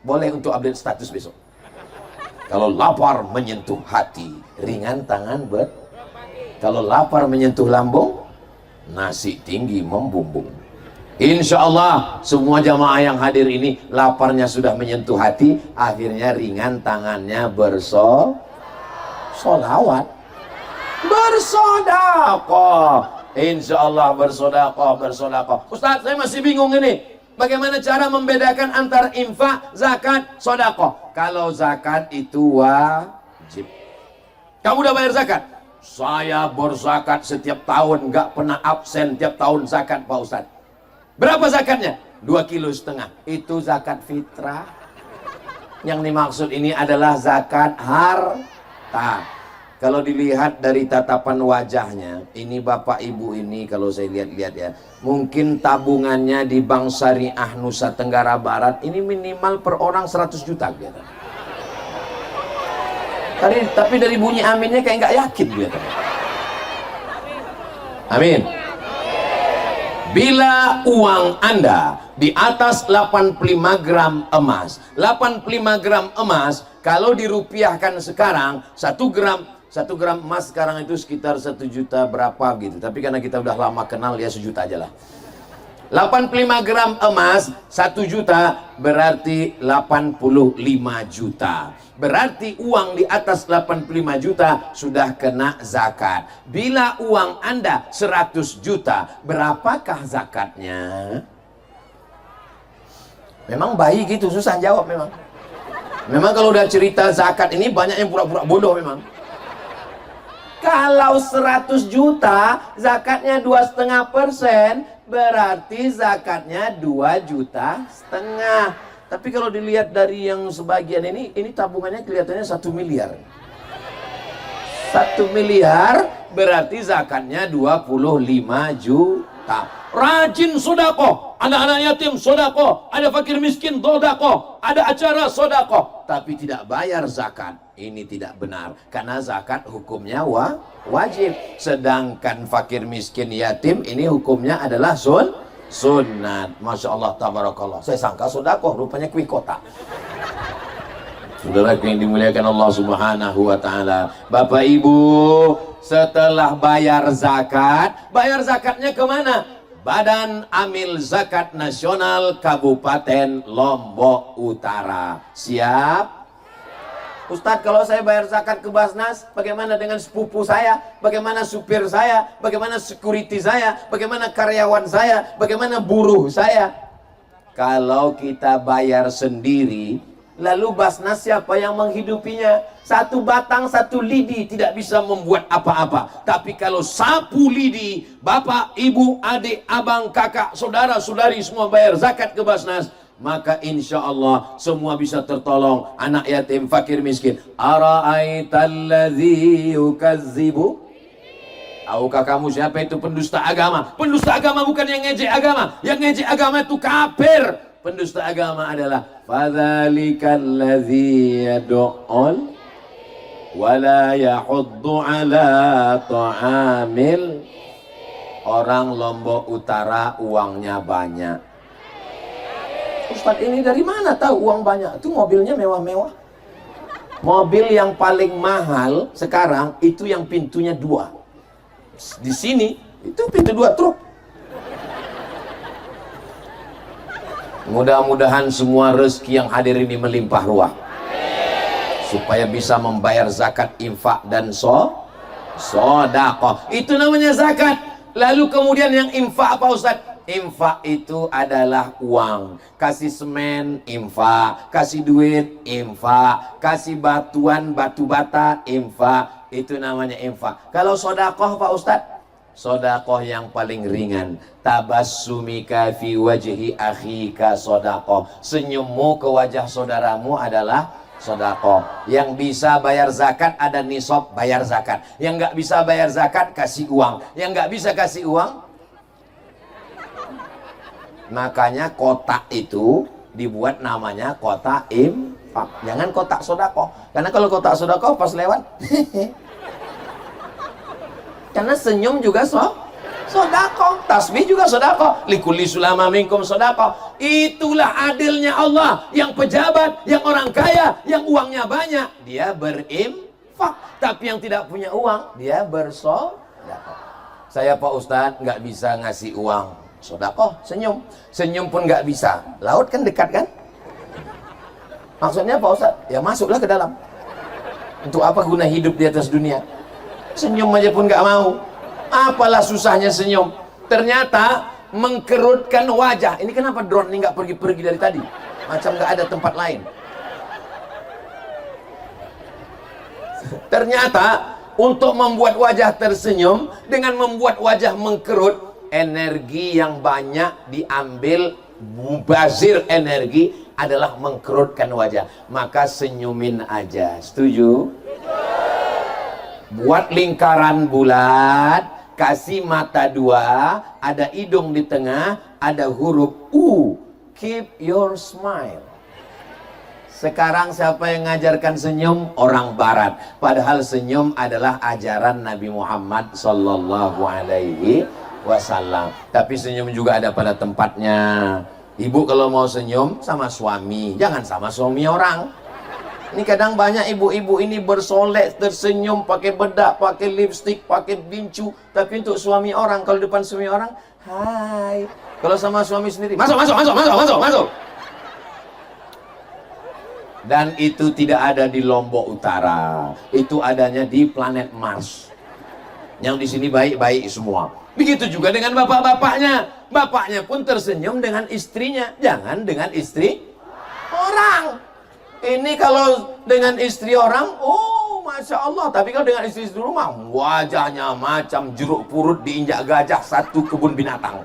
Boleh untuk update status besok. Kalau lapar menyentuh hati, ringan tangan Kalau lapar menyentuh lambung, nasi tinggi membumbung. Insya Allah semua jamaah yang hadir ini laparnya sudah menyentuh hati, akhirnya ringan tangannya bersolawat, bersodakoh. Insya Allah bersodakoh. Ustaz, saya masih bingung ini, bagaimana cara membedakan antara infak, zakat, sodakoh? Kalau zakat itu wajib. Kamu udah bayar zakat? Saya berzakat setiap tahun, nggak pernah absen tiap tahun zakat Pak Ustaz. Berapa zakatnya? 2,5 kilo. Itu zakat fitrah. Yang dimaksud ini adalah zakat harta. Kalau dilihat dari tatapan wajahnya, ini bapak ibu ini kalau saya lihat-lihat ya, mungkin tabungannya di Bank Syariah Nusa Tenggara Barat ini minimal per orang 100 juta gitu. Tapi dari bunyi aminnya kayak nggak yakin gitu. Amin. Bila uang Anda di atas 85 gram emas, 85 gram emas kalau dirupiahkan sekarang 1 gram emas sekarang itu sekitar 1 juta berapa gitu. Tapi karena kita udah lama kenal ya 1 juta aja lah. 85 gram emas 1 juta berarti 85 juta. Berarti uang di atas 85 juta sudah kena zakat. Bila uang Anda 100 juta, berapakah zakatnya? Memang bayi gitu, susah jawab memang. Memang kalau udah cerita zakat ini banyak yang pura-pura bodoh memang. Kalau 100 juta zakatnya 2,5%, berarti zakatnya 2,5 juta. Tapi kalau dilihat dari yang sebagian ini tabungannya kelihatannya 1 miliar. 1 miliar berarti zakatnya 25 juta. Rajin sodako, anak-anak yatim sodako, ada fakir miskin sodako, ada acara sodako, tapi tidak bayar zakat. Ini tidak benar, karena zakat hukumnya wajib. Sedangkan fakir miskin yatim ini hukumnya adalah sunat. Masya Allah, tabarakallah. Saya sangka sodako, rupanya kue kotak. Saudara yang dimuliakan Allah Subhanahu wa Ta'ala, Bapak Ibu, setelah bayar zakatnya kemana? Badan Amil Zakat Nasional Kabupaten Lombok Utara. Siap? Ustadz, kalau saya bayar zakat ke Basnas, bagaimana dengan sepupu saya? Bagaimana supir saya? Bagaimana security saya? Bagaimana karyawan saya? Bagaimana buruh saya? Kalau kita bayar sendiri, lalu Basnas siapa yang menghidupinya? Satu batang, satu lidi tidak bisa membuat apa-apa. Tapi kalau sapu lidi, bapak, ibu, adik, abang, kakak, saudara, saudari semua bayar zakat ke Basnas, maka insya Allah semua bisa tertolong. Anak yatim, fakir miskin. Ara'aitalladzi yukazzibu. Tahukah kamu siapa itu pendusta agama? Pendusta agama bukan yang ngejek agama. Yang ngejek agama itu kafir. Pendusta agama adalah fadzalikal ladzi yad'ul wala yahuddu ala ta'amil. Orang Lombok Utara uangnya banyak. Ustadz, ini dari mana tahu uang banyak? Itu mobilnya mewah-mewah. Mobil yang paling mahal sekarang itu yang pintunya 2. Di sini itu pintu 2 truk. Mudah-mudahan semua rezeki yang hadir ini melimpah ruah, supaya bisa membayar zakat, infak, dan sodaqah. Itu namanya zakat. Lalu kemudian yang infak apa Ustaz? Infak itu adalah uang. Kasih semen, infak. Kasih duit, infak. Kasih batuan, batu bata, infak. Itu namanya infak. Kalau sodaqah Pak Ustaz? Sodaqah yang paling ringan. Tabassumika fi wajhi akhika sodaqah. Senyummu ke wajah saudaramu adalah sodaqah. Yang bisa bayar zakat ada nisab, bayar zakat. Yang nggak bisa bayar zakat kasih uang. Yang nggak bisa kasih uang, makanya kotak itu dibuat namanya kotak infak. Jangan kotak sodaqah. Karena kalau kotak sodaqah pas lewat karena senyum juga sodaqah, tasbih juga sodaqah, likulli sulama minkum sodaqah. Itulah adilnya Allah. Yang pejabat, yang orang kaya, yang uangnya banyak, dia berinfak. Tapi yang tidak punya uang, dia bersodaqah. Saya Pak Ustadz nggak bisa ngasih uang sodaqah, senyum. Senyum pun nggak bisa. Laut kan dekat kan? Maksudnya Pak Ustadz, ya masuklah ke dalam. Untuk apa guna hidup di atas dunia? Senyum aja pun nggak mau. Apalah susahnya senyum? Ternyata mengkerutkan wajah. Ini kenapa drone ini nggak pergi-pergi dari tadi? Macam nggak ada tempat lain. Ternyata untuk membuat wajah tersenyum dengan membuat wajah mengkerut, energi yang banyak diambil, mubazir energi adalah mengkerutkan wajah. Maka senyumin aja. Setuju? Buat lingkaran bulat, kasih mata 2, ada hidung di tengah, ada huruf U. Keep your smile. Sekarang siapa yang ngajarkan senyum? Orang barat. Padahal senyum adalah ajaran Nabi Muhammad sallallahu alaihi wasallam. Tapi senyum juga ada pada tempatnya. Ibu kalau mau senyum sama suami, jangan sama suami orang. Ini kadang banyak ibu-ibu ini bersolek, tersenyum, pakai bedak, pakai lipstik, pakai bincu. Tapi untuk suami orang, kalau depan suami orang, hai. Kalau sama suami sendiri, masuk. Dan itu tidak ada di Lombok Utara. Itu adanya di planet Mars. Yang di sini baik-baik semua. Begitu juga dengan bapak-bapaknya. Bapaknya pun tersenyum dengan istrinya, jangan dengan istri orang. Ini kalau dengan istri orang, oh Masya Allah. Tapi kalau dengan istri di rumah, wajahnya macam jeruk purut diinjak gajah satu kebun binatang.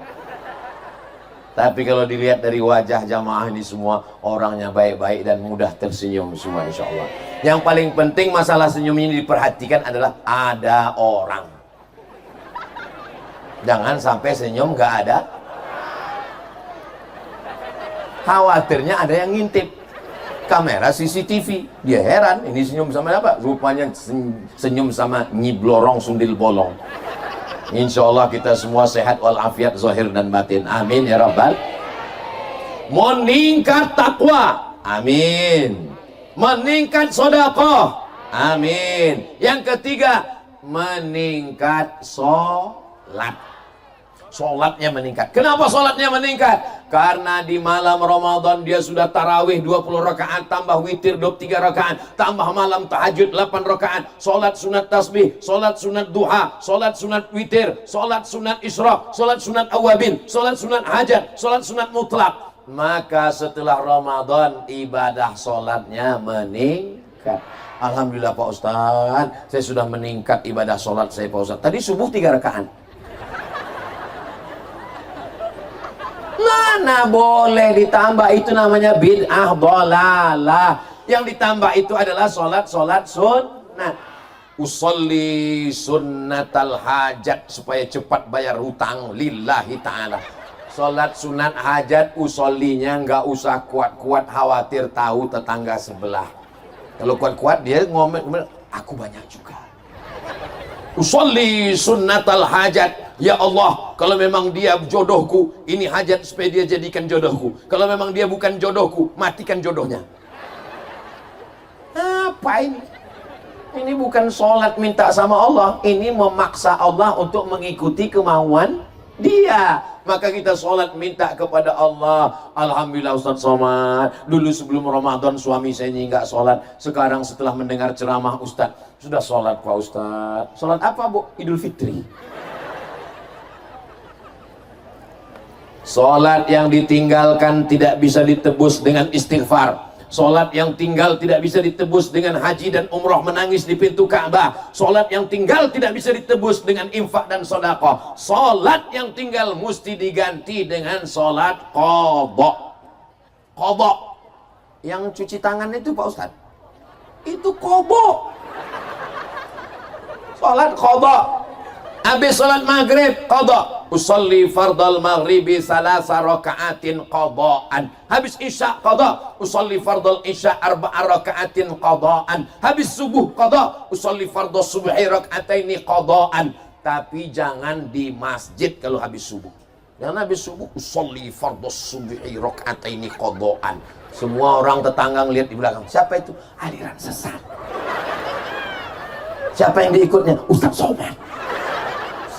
Tapi kalau dilihat dari wajah jamaah ini semua, orangnya baik-baik dan mudah tersenyum semua, insya Allah. Yang paling penting masalah senyum ini diperhatikan adalah ada orang. Jangan sampai senyum gak ada. Khawatirnya ada yang ngintip. Kamera CCTV. Dia heran, ini senyum sama apa? Rupanya senyum sama Nyi Blorong Sundil Bolong. Insya Allah kita semua sehat walafiat zahir dan batin. Amin ya Rabbal. Meningkat takwa. Amin. Meningkat sedekah. Amin. Yang ketiga, meningkat sholat. Sholatnya meningkat. Kenapa sholatnya meningkat? Karena di malam Ramadan dia sudah tarawih 20 rakaat, tambah witir 23 rakaat, tambah malam tahajud 8 rakaat, sholat sunat tasbih, sholat sunat duha, sholat sunat witir, sholat sunat isyraq, sholat sunat awabin, sholat sunat hajat, sholat sunat mutlak. Maka setelah Ramadan ibadah sholatnya meningkat. Alhamdulillah Pak Ustadz, saya sudah meningkat ibadah sholat saya Pak Ustadz. Tadi subuh 3 rakaat. Mana boleh ditambah, itu namanya bid'ah dhalalah. Yang ditambah itu adalah sholat sunnah. Usolli sunnatal hajat, supaya cepat bayar hutang lillahi ta'ala. Sholat sunat hajat usollinya nggak usah kuat-kuat, khawatir tahu tetangga sebelah. Kalau kuat-kuat dia ngomong, aku banyak juga. Usolli sunnatal hajat. Ya Allah, kalau memang dia jodohku, ini hajat supaya dia jadikan jodohku. Kalau memang dia bukan jodohku, matikan jodohnya. Apa ini? Ini bukan sholat minta sama Allah, ini memaksa Allah untuk mengikuti kemauan dia. Maka kita sholat minta kepada Allah. Alhamdulillah Ustaz Somad, dulu sebelum Ramadan suami saya nggak sholat. Sekarang setelah mendengar ceramah Ustaz, sudah sholat Pak Ustaz. Sholat apa Bu? Idul Fitri. Sholat yang ditinggalkan tidak bisa ditebus dengan istighfar. Sholat yang tinggal tidak bisa ditebus dengan haji dan umroh menangis di pintu Ka'bah. Sholat yang tinggal tidak bisa ditebus dengan infak dan sedekah. Sholat yang tinggal mesti diganti dengan sholat qadha. Qadha yang cuci tangan itu Pak Ustaz, itu qadha. Sholat qadha. Habis sholat maghrib qadha. Usolli fardal maghribi salasa raka'atin qadhaan. Habis isya qadha. Usolli fardal isya arba'a raka'atin qadhaan. Habis subuh qadha. Usolli fardal subhi raka'ataini qadhaan. Tapi jangan di masjid kalau habis subuh. Jangan habis subuh usolli fardal subhi raka'ataini qadhaan. Semua orang tetangga ngelihat di belakang. Siapa itu? Aliran sesat. Siapa yang diikutnya? Ustaz Somad.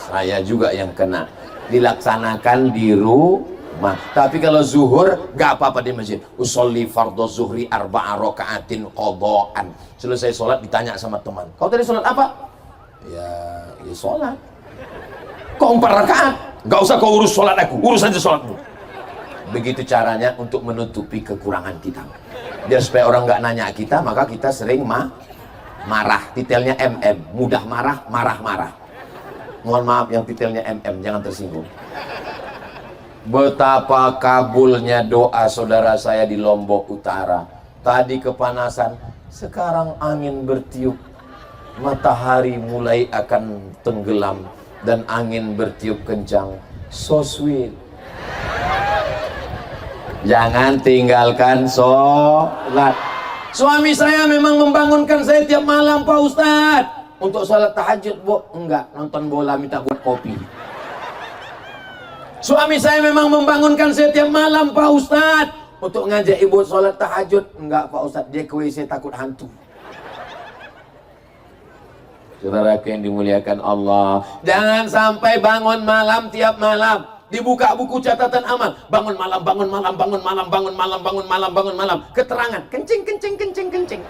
Saya juga yang kena. Dilaksanakan di rumah. Tapi kalau zuhur gak apa-apa di masjid. Usolli fardhu zuhri arba'a raka'atin qadhaan. Selesai sholat ditanya sama teman, kau tadi sholat apa? Ya sholat. Kok 4 rakaat? Gak usah kau urus sholat aku, urus aja sholatmu. Begitu caranya untuk menutupi kekurangan kita. Biar supaya orang gak nanya kita, maka kita sering marah. Titelnya MM, mudah marah, marah-marah. Mohon maaf yang titelnya MM, jangan tersinggung. Betapa kabulnya doa saudara saya di Lombok Utara. Tadi kepanasan, sekarang angin bertiup. Matahari mulai akan tenggelam dan angin bertiup kencang. So sweet. Jangan tinggalkan sholat. Suami saya memang membangunkan saya tiap malam Pak Ustadz. Untuk sholat tahajud Bu, enggak, nonton bola minta buat kopi. Suami saya memang membangunkan saya tiap malam Pak Ustadz. Untuk ngajak ibu sholat tahajud, enggak Pak Ustadz, dia ke WC takut hantu. Saudara yang dimuliakan Allah, jangan sampai bangun malam tiap malam. Dibuka buku catatan amal, bangun malam, bangun malam, bangun malam, bangun malam, bangun malam, bangun malam. Keterangan, kencing, kencing, kencing, kencing.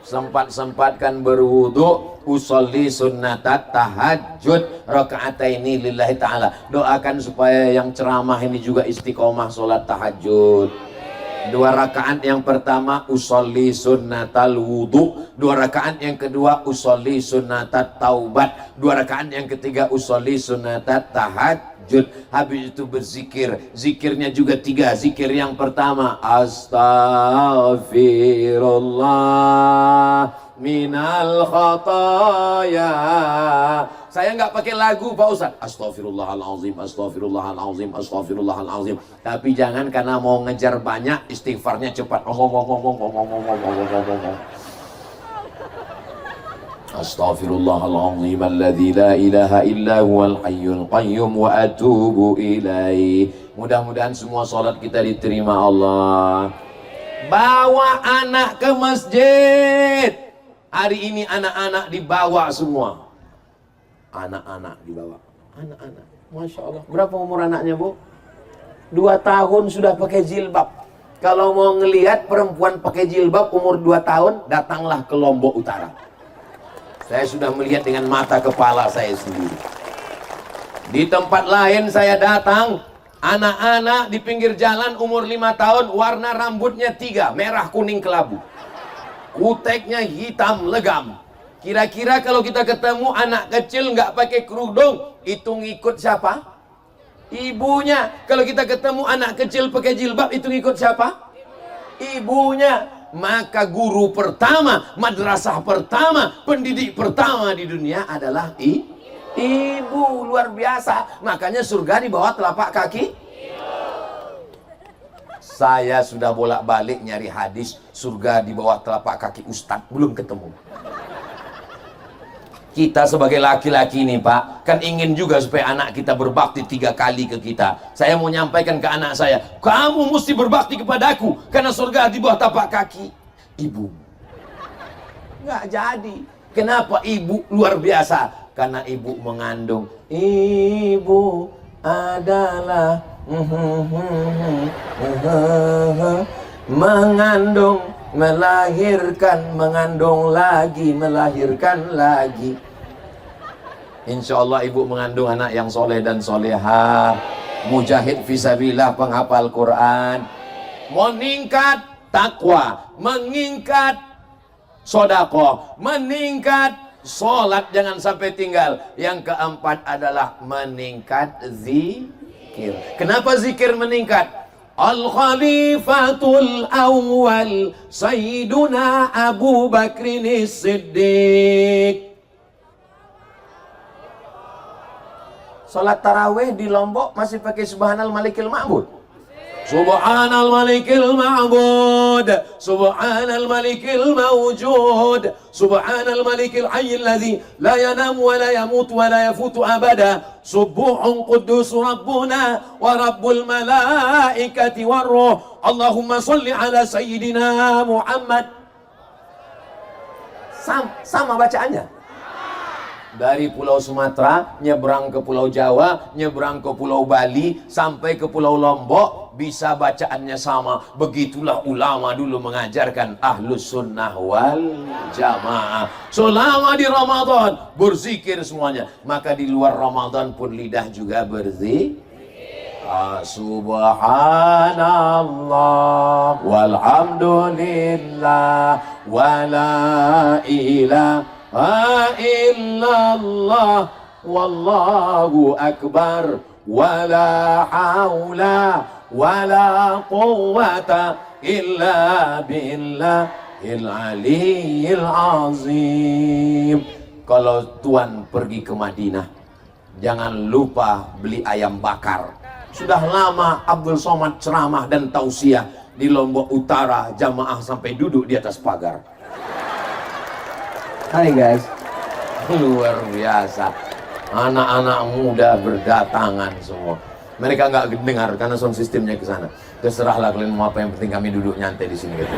Sempat-sempatkan berwudu, usolli sunnatat tahajud raka'ataini lillahi ta'ala. Doakan supaya yang ceramah ini juga istiqomah sholat tahajud. 2 rakaat yang pertama usolli sunnatal wudu, 2 rakaat yang kedua usolli sunnatat taubat, 2 rakaat yang ketiga usolli sunnatat tahajud. Habis itu berzikir, zikirnya juga 3. Zikir yang pertama astaghfirullah minal khataya. Saya nggak pakai lagu Pak Ustadz. Astaghfirullahalazim, astaghfirullahalazim, astaghfirullahalazim. Tapi jangan karena mau ngejar banyak, istighfarnya cepat. Astaghfirullahalazim alladzi la ilaha illa huwal hayyul qayyum wa atubu ilaih. Mudah-mudahan semua salat kita diterima Allah. Bawa anak ke masjid. Hari ini anak-anak dibawa semua. Anak-anak dibawa. Anak-anak. Masya Allah. Berapa umur anaknya, Bu? 2 tahun sudah pakai jilbab. Kalau mau ngelihat perempuan pakai jilbab umur 2 tahun, datanglah ke Lombok Utara. Saya sudah melihat dengan mata kepala saya sendiri. Di tempat lain saya datang, anak-anak di pinggir jalan umur 5 tahun, warna rambutnya 3, merah, kuning, kelabu. Kuteknya hitam legam. Kira-kira kalau kita ketemu anak kecil nggak pakai kerudung, itu ngikut siapa? Ibunya. Kalau kita ketemu anak kecil pakai jilbab, itu ngikut siapa? Ibunya. Maka guru pertama, madrasah pertama, pendidik pertama di dunia adalah ibu. Luar biasa. Makanya surga di bawah telapak kaki. Saya sudah bolak-balik nyari hadis surga di bawah telapak kaki Ustadz, belum ketemu. Kita sebagai laki-laki nih Pak, kan ingin juga supaya anak kita berbakti 3 kali ke kita. Saya mau nyampaikan ke anak saya, kamu mesti berbakti kepadaku, karena surga di bawah tapak kaki ibu. Nggak jadi. Kenapa ibu luar biasa? Karena ibu mengandung. Ibu adalah mengandung, melahirkan, mengandung lagi, melahirkan lagi. Insya Allah ibu mengandung anak yang soleh dan solehah, mujahid fisabilillah, penghafal Quran, meningkat takwa, meningkat sodakoh, meningkat sholat, jangan sampai tinggal. Yang keempat adalah meningkat zikir. Kenapa zikir meningkat? Al-Khalifatul Awwal Sayyiduna Abu Bakrin Siddiq. Salat tarawih di Lombok masih pakai Subhanal Malikil Ma'bud. Subhanal Malikil Ma'bud, Subhanal Malikil Mawjud, Subhanal Malikil Hayyil Ladzi la yanam wa la yamut wa la yafutu abada, Subuhun Quddus Rabbuna wa Rabbul Malaikati war Ruh. Allahumma salli ala Sayyidina Muhammad. Sama bacaannya. Dari Pulau Sumatera, nyebrang ke Pulau Jawa, nyebrang ke Pulau Bali, sampai ke Pulau Lombok, bisa bacaannya sama. Begitulah ulama dulu mengajarkan Ahlus Sunnah wal Jamaah. Selama di Ramadan, berzikir semuanya. Maka di luar Ramadan pun lidah juga berzikir. Subhanallah walhamdulillah wala ilaha illallah wallahu akbar wala haula wala quwwata illa billahil aliyyil azim. Kalau Tuan pergi ke Madinah, jangan lupa beli ayam bakar. Sudah lama Abdul Somad ceramah dan tausiah di Lombok Utara, jamaah sampai duduk di atas pagar. Hai guys, luar biasa. Anak-anak muda berdatangan semua. Mereka nggak dengar karena sound sistemnya ke sana. Terserahlah kalian mau apa, yang penting kami duduk nyantai di sini gitu.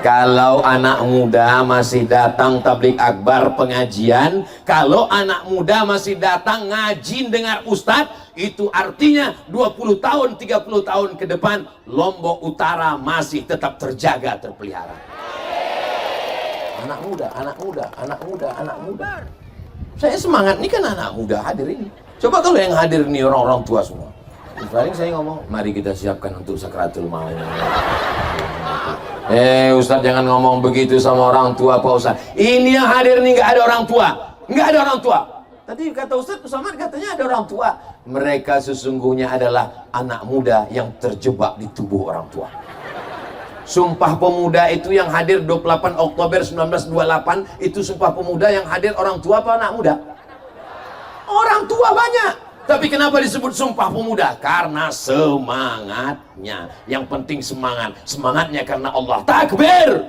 Kalau anak muda masih datang tablik akbar pengajian, kalau anak muda masih datang ngaji dengar ustadz, itu artinya 20 tahun, 30 tahun ke depan Lombok Utara masih tetap terjaga, terpelihara. Anak muda, anak muda, anak muda, anak muda. Saya semangat nih kan anak muda hadir ini. Coba kalau yang hadir ini orang-orang tua semua. Paling saya ngomong, mari kita siapkan untuk sakratul maut. Ustadz jangan ngomong begitu sama orang tua Pak Ustadz. Ini yang hadir nih nggak ada orang tua, nggak ada orang tua. Tadi kata Ustadz Somad katanya ada orang tua. Mereka sesungguhnya adalah anak muda yang terjebak di tubuh orang tua. Sumpah Pemuda itu yang hadir 28 Oktober 1928 itu Sumpah Pemuda yang hadir orang tua apa anak muda? Orang tua banyak. Tapi kenapa disebut Sumpah Pemuda? Karena semangatnya. Yang penting semangat. Semangatnya karena Allah. Takbir!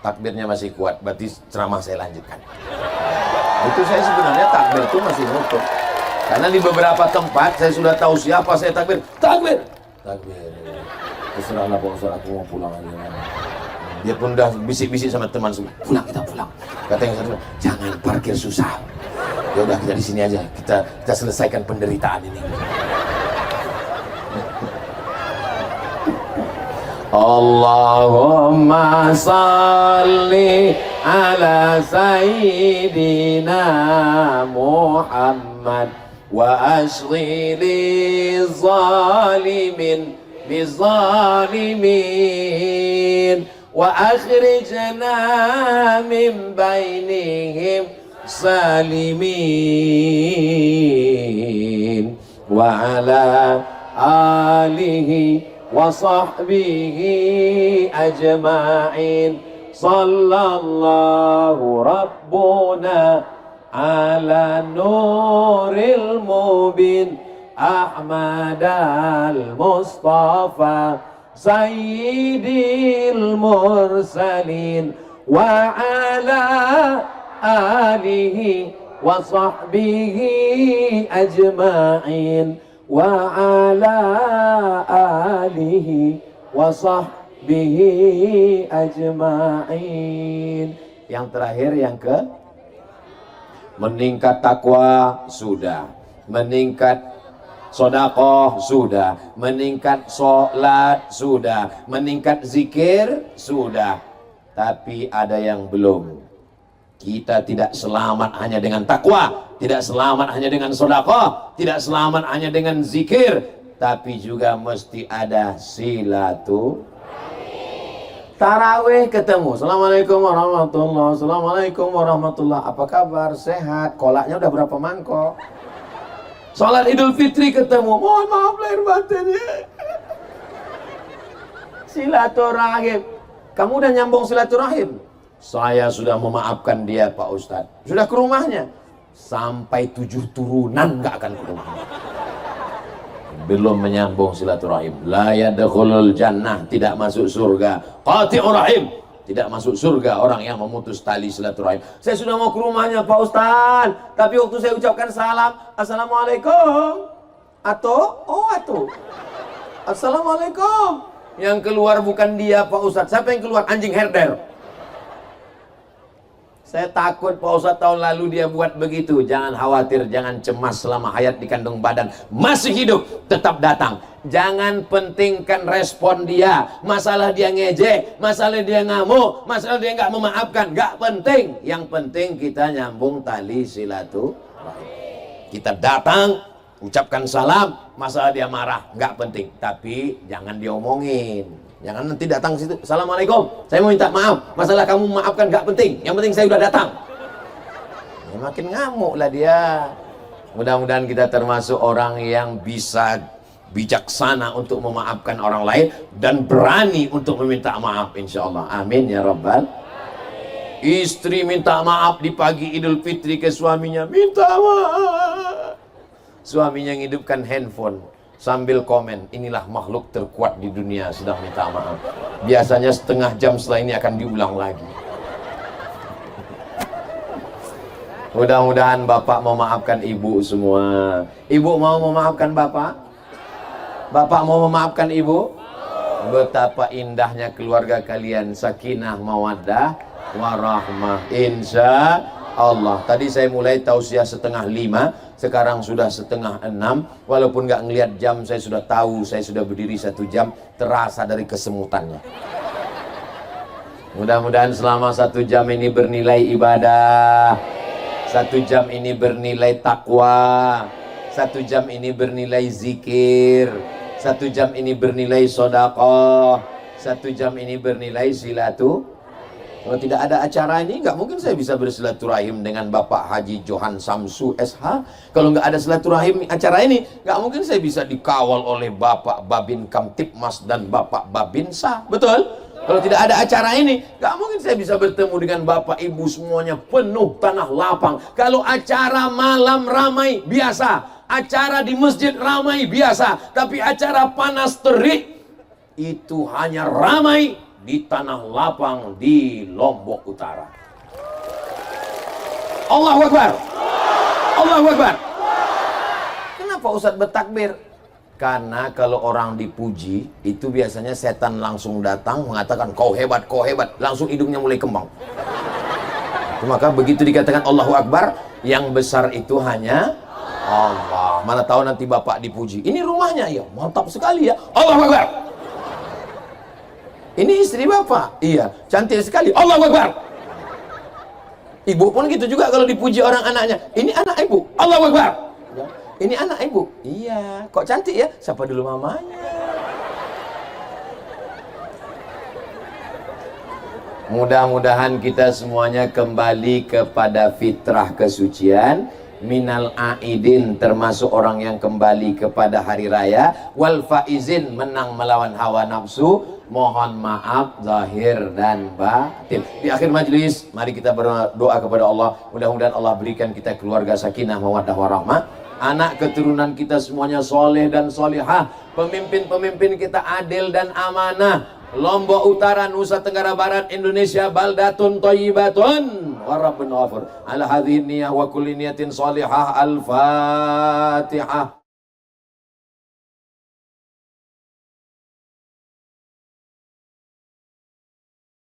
Takbirnya masih kuat. Berarti ceramah saya lanjutkan. Itu saya sebenarnya takbir itu masih nutup. Karena di beberapa tempat saya sudah tahu siapa saya takbir. Takbir! Takbir. Terserahlah Pak Ustaz, aku mau pulang aja. Dia pun udah bisik-bisik sama teman semua. Pulang, kita pulang. Kata yang satu, jangan parkir susah. Ya udah kita di sini aja. Kita selesaikan penderitaan ini. Allahumma salli ala sayyidina Muhammad wa ashghili zalimin bizalimin wa akhrijna min bainihim salimin wa ala alihi wa sahbihi ajma'in sallallahu rabbuna ala nuril mubin Ahmad al-Mustafa sayyidil mursalin wa ala alihi wa sahbihi ajma'in wa ala alihi wa sahbihi ajma'in. Yang terakhir yang ke meningkat takwa sudah, meningkat sedekah sudah, meningkat sholat sudah, meningkat zikir sudah, tapi ada yang belum. Kita tidak selamat hanya dengan takwa, tidak selamat hanya dengan sedekah, tidak selamat hanya dengan zikir, tapi juga mesti ada silaturahim. Tarawih ketemu, assalamualaikum warahmatullah, assalamualaikum warahmatullah, apa kabar, sehat, kolaknya udah berapa mangkok. Salat Idul Fitri ketemu, mohon maaf lahir batinnya. Silaturahim. Kamu udah nyambung silaturahim? Saya sudah memaafkan dia Pak Ustadz. Sudah ke rumahnya? Sampai 7 turunan gak akan ke rumahnya. Belum menyambung silaturahim. La yadkhulul jannah, tidak masuk surga. Qati'ur rahim, tidak masuk surga orang yang memutus tali silaturahim. Saya sudah mau ke rumahnya Pak Ustadz, tapi waktu saya ucapkan salam, assalamualaikum, atau assalamualaikum, yang keluar bukan dia Pak Ustadz. Siapa yang keluar? Anjing herder. Saya takut Pak Ustadz tahun lalu dia buat begitu. Jangan khawatir, jangan cemas, selama hayat di kandung badan masih hidup, tetap datang. Jangan pentingkan respon dia. Masalah dia ngejek, masalah dia ngamuk, masalah dia nggak memaafkan, nggak penting. Yang penting kita nyambung tali silaturahim. Kita datang, ucapkan salam, masalah dia marah, nggak penting. Tapi jangan diomongin. Jangan nanti datang situ, assalamualaikum, saya mau minta maaf, masalah kamu maafkan gak penting, yang penting saya udah datang. Ya, makin ngamuk lah dia. Mudah-mudahan kita termasuk orang yang bisa bijaksana untuk memaafkan orang lain dan berani untuk meminta maaf, insya Allah. Amin ya rabbal. Istri minta maaf di pagi Idul Fitri ke suaminya, minta maaf. Suaminya ngidupkan handphone sambil komen, inilah makhluk terkuat di dunia sedang minta maaf. Biasanya setengah jam setelah ini akan diulang lagi. Mudah-mudahan bapak memaafkan ibu semua. Ibu mau memaafkan bapak? Bapak mau memaafkan ibu? Betapa indahnya keluarga kalian, sakinah mawaddah warahmah, insya Allah. Tadi saya mulai tausiah 4:30, sekarang sudah 5:30. Walaupun nggak ngelihat jam, saya sudah tahu saya sudah berdiri 1 jam, terasa dari kesemutannya. Mudah-mudahan selama 1 jam ini bernilai ibadah, 1 jam ini bernilai takwa, 1 jam ini bernilai zikir, 1 jam ini bernilai sedekah, 1 jam ini bernilai silaturahim. Kalau tidak ada acara ini, nggak mungkin saya bisa bersilaturahim dengan Bapak Haji Johan Samsu SH. Kalau nggak ada silaturahim acara ini, nggak mungkin saya bisa dikawal oleh Bapak Babin Kamtipmas dan Bapak Babinsa. Betul? Kalau tidak ada acara ini, nggak mungkin saya bisa bertemu dengan Bapak Ibu semuanya penuh tanah lapang. Kalau acara malam ramai, biasa. Acara di masjid ramai, biasa. Tapi acara panas terik, itu hanya ramai di tanah lapang di Lombok Utara. Allahu Akbar. Allahu Akbar. Kenapa Ustadz bertakbir? Karena kalau orang dipuji, itu biasanya setan langsung datang mengatakan kau hebat, langsung hidungnya mulai kembang. Maka begitu dikatakan Allahu Akbar, yang besar itu hanya Allah. Mana tahu nanti Bapak dipuji, ini rumahnya ya, mantap sekali ya, Allahu Akbar. Ini istri Bapak, iya, cantik sekali, Allahu Akbar. Ibu pun gitu juga kalau dipuji orang anaknya, ini anak ibu, Allahu Akbar. Ini anak ibu, iya, kok cantik ya, siapa dulu mamanya. Mudah-mudahan kita semuanya kembali kepada fitrah kesucian. Minal aidin, termasuk orang yang kembali kepada hari raya. Wal faizin, menang melawan hawa nafsu. Mohon maaf zahir dan batin. Di akhir majelis, mari kita berdoa kepada Allah. Mudah-mudahan Allah berikan kita keluarga sakinah mawaddah warahmah. Anak keturunan kita semuanya soleh dan solihah. Pemimpin-pemimpin kita adil dan amanah. Lombok Utara, Nusa Tenggara Barat, Indonesia baldatun thayyibatun wa rabbun ghafur. Ala hadhihi niyah wa kulli niyatin salihah. Al-Fatihah.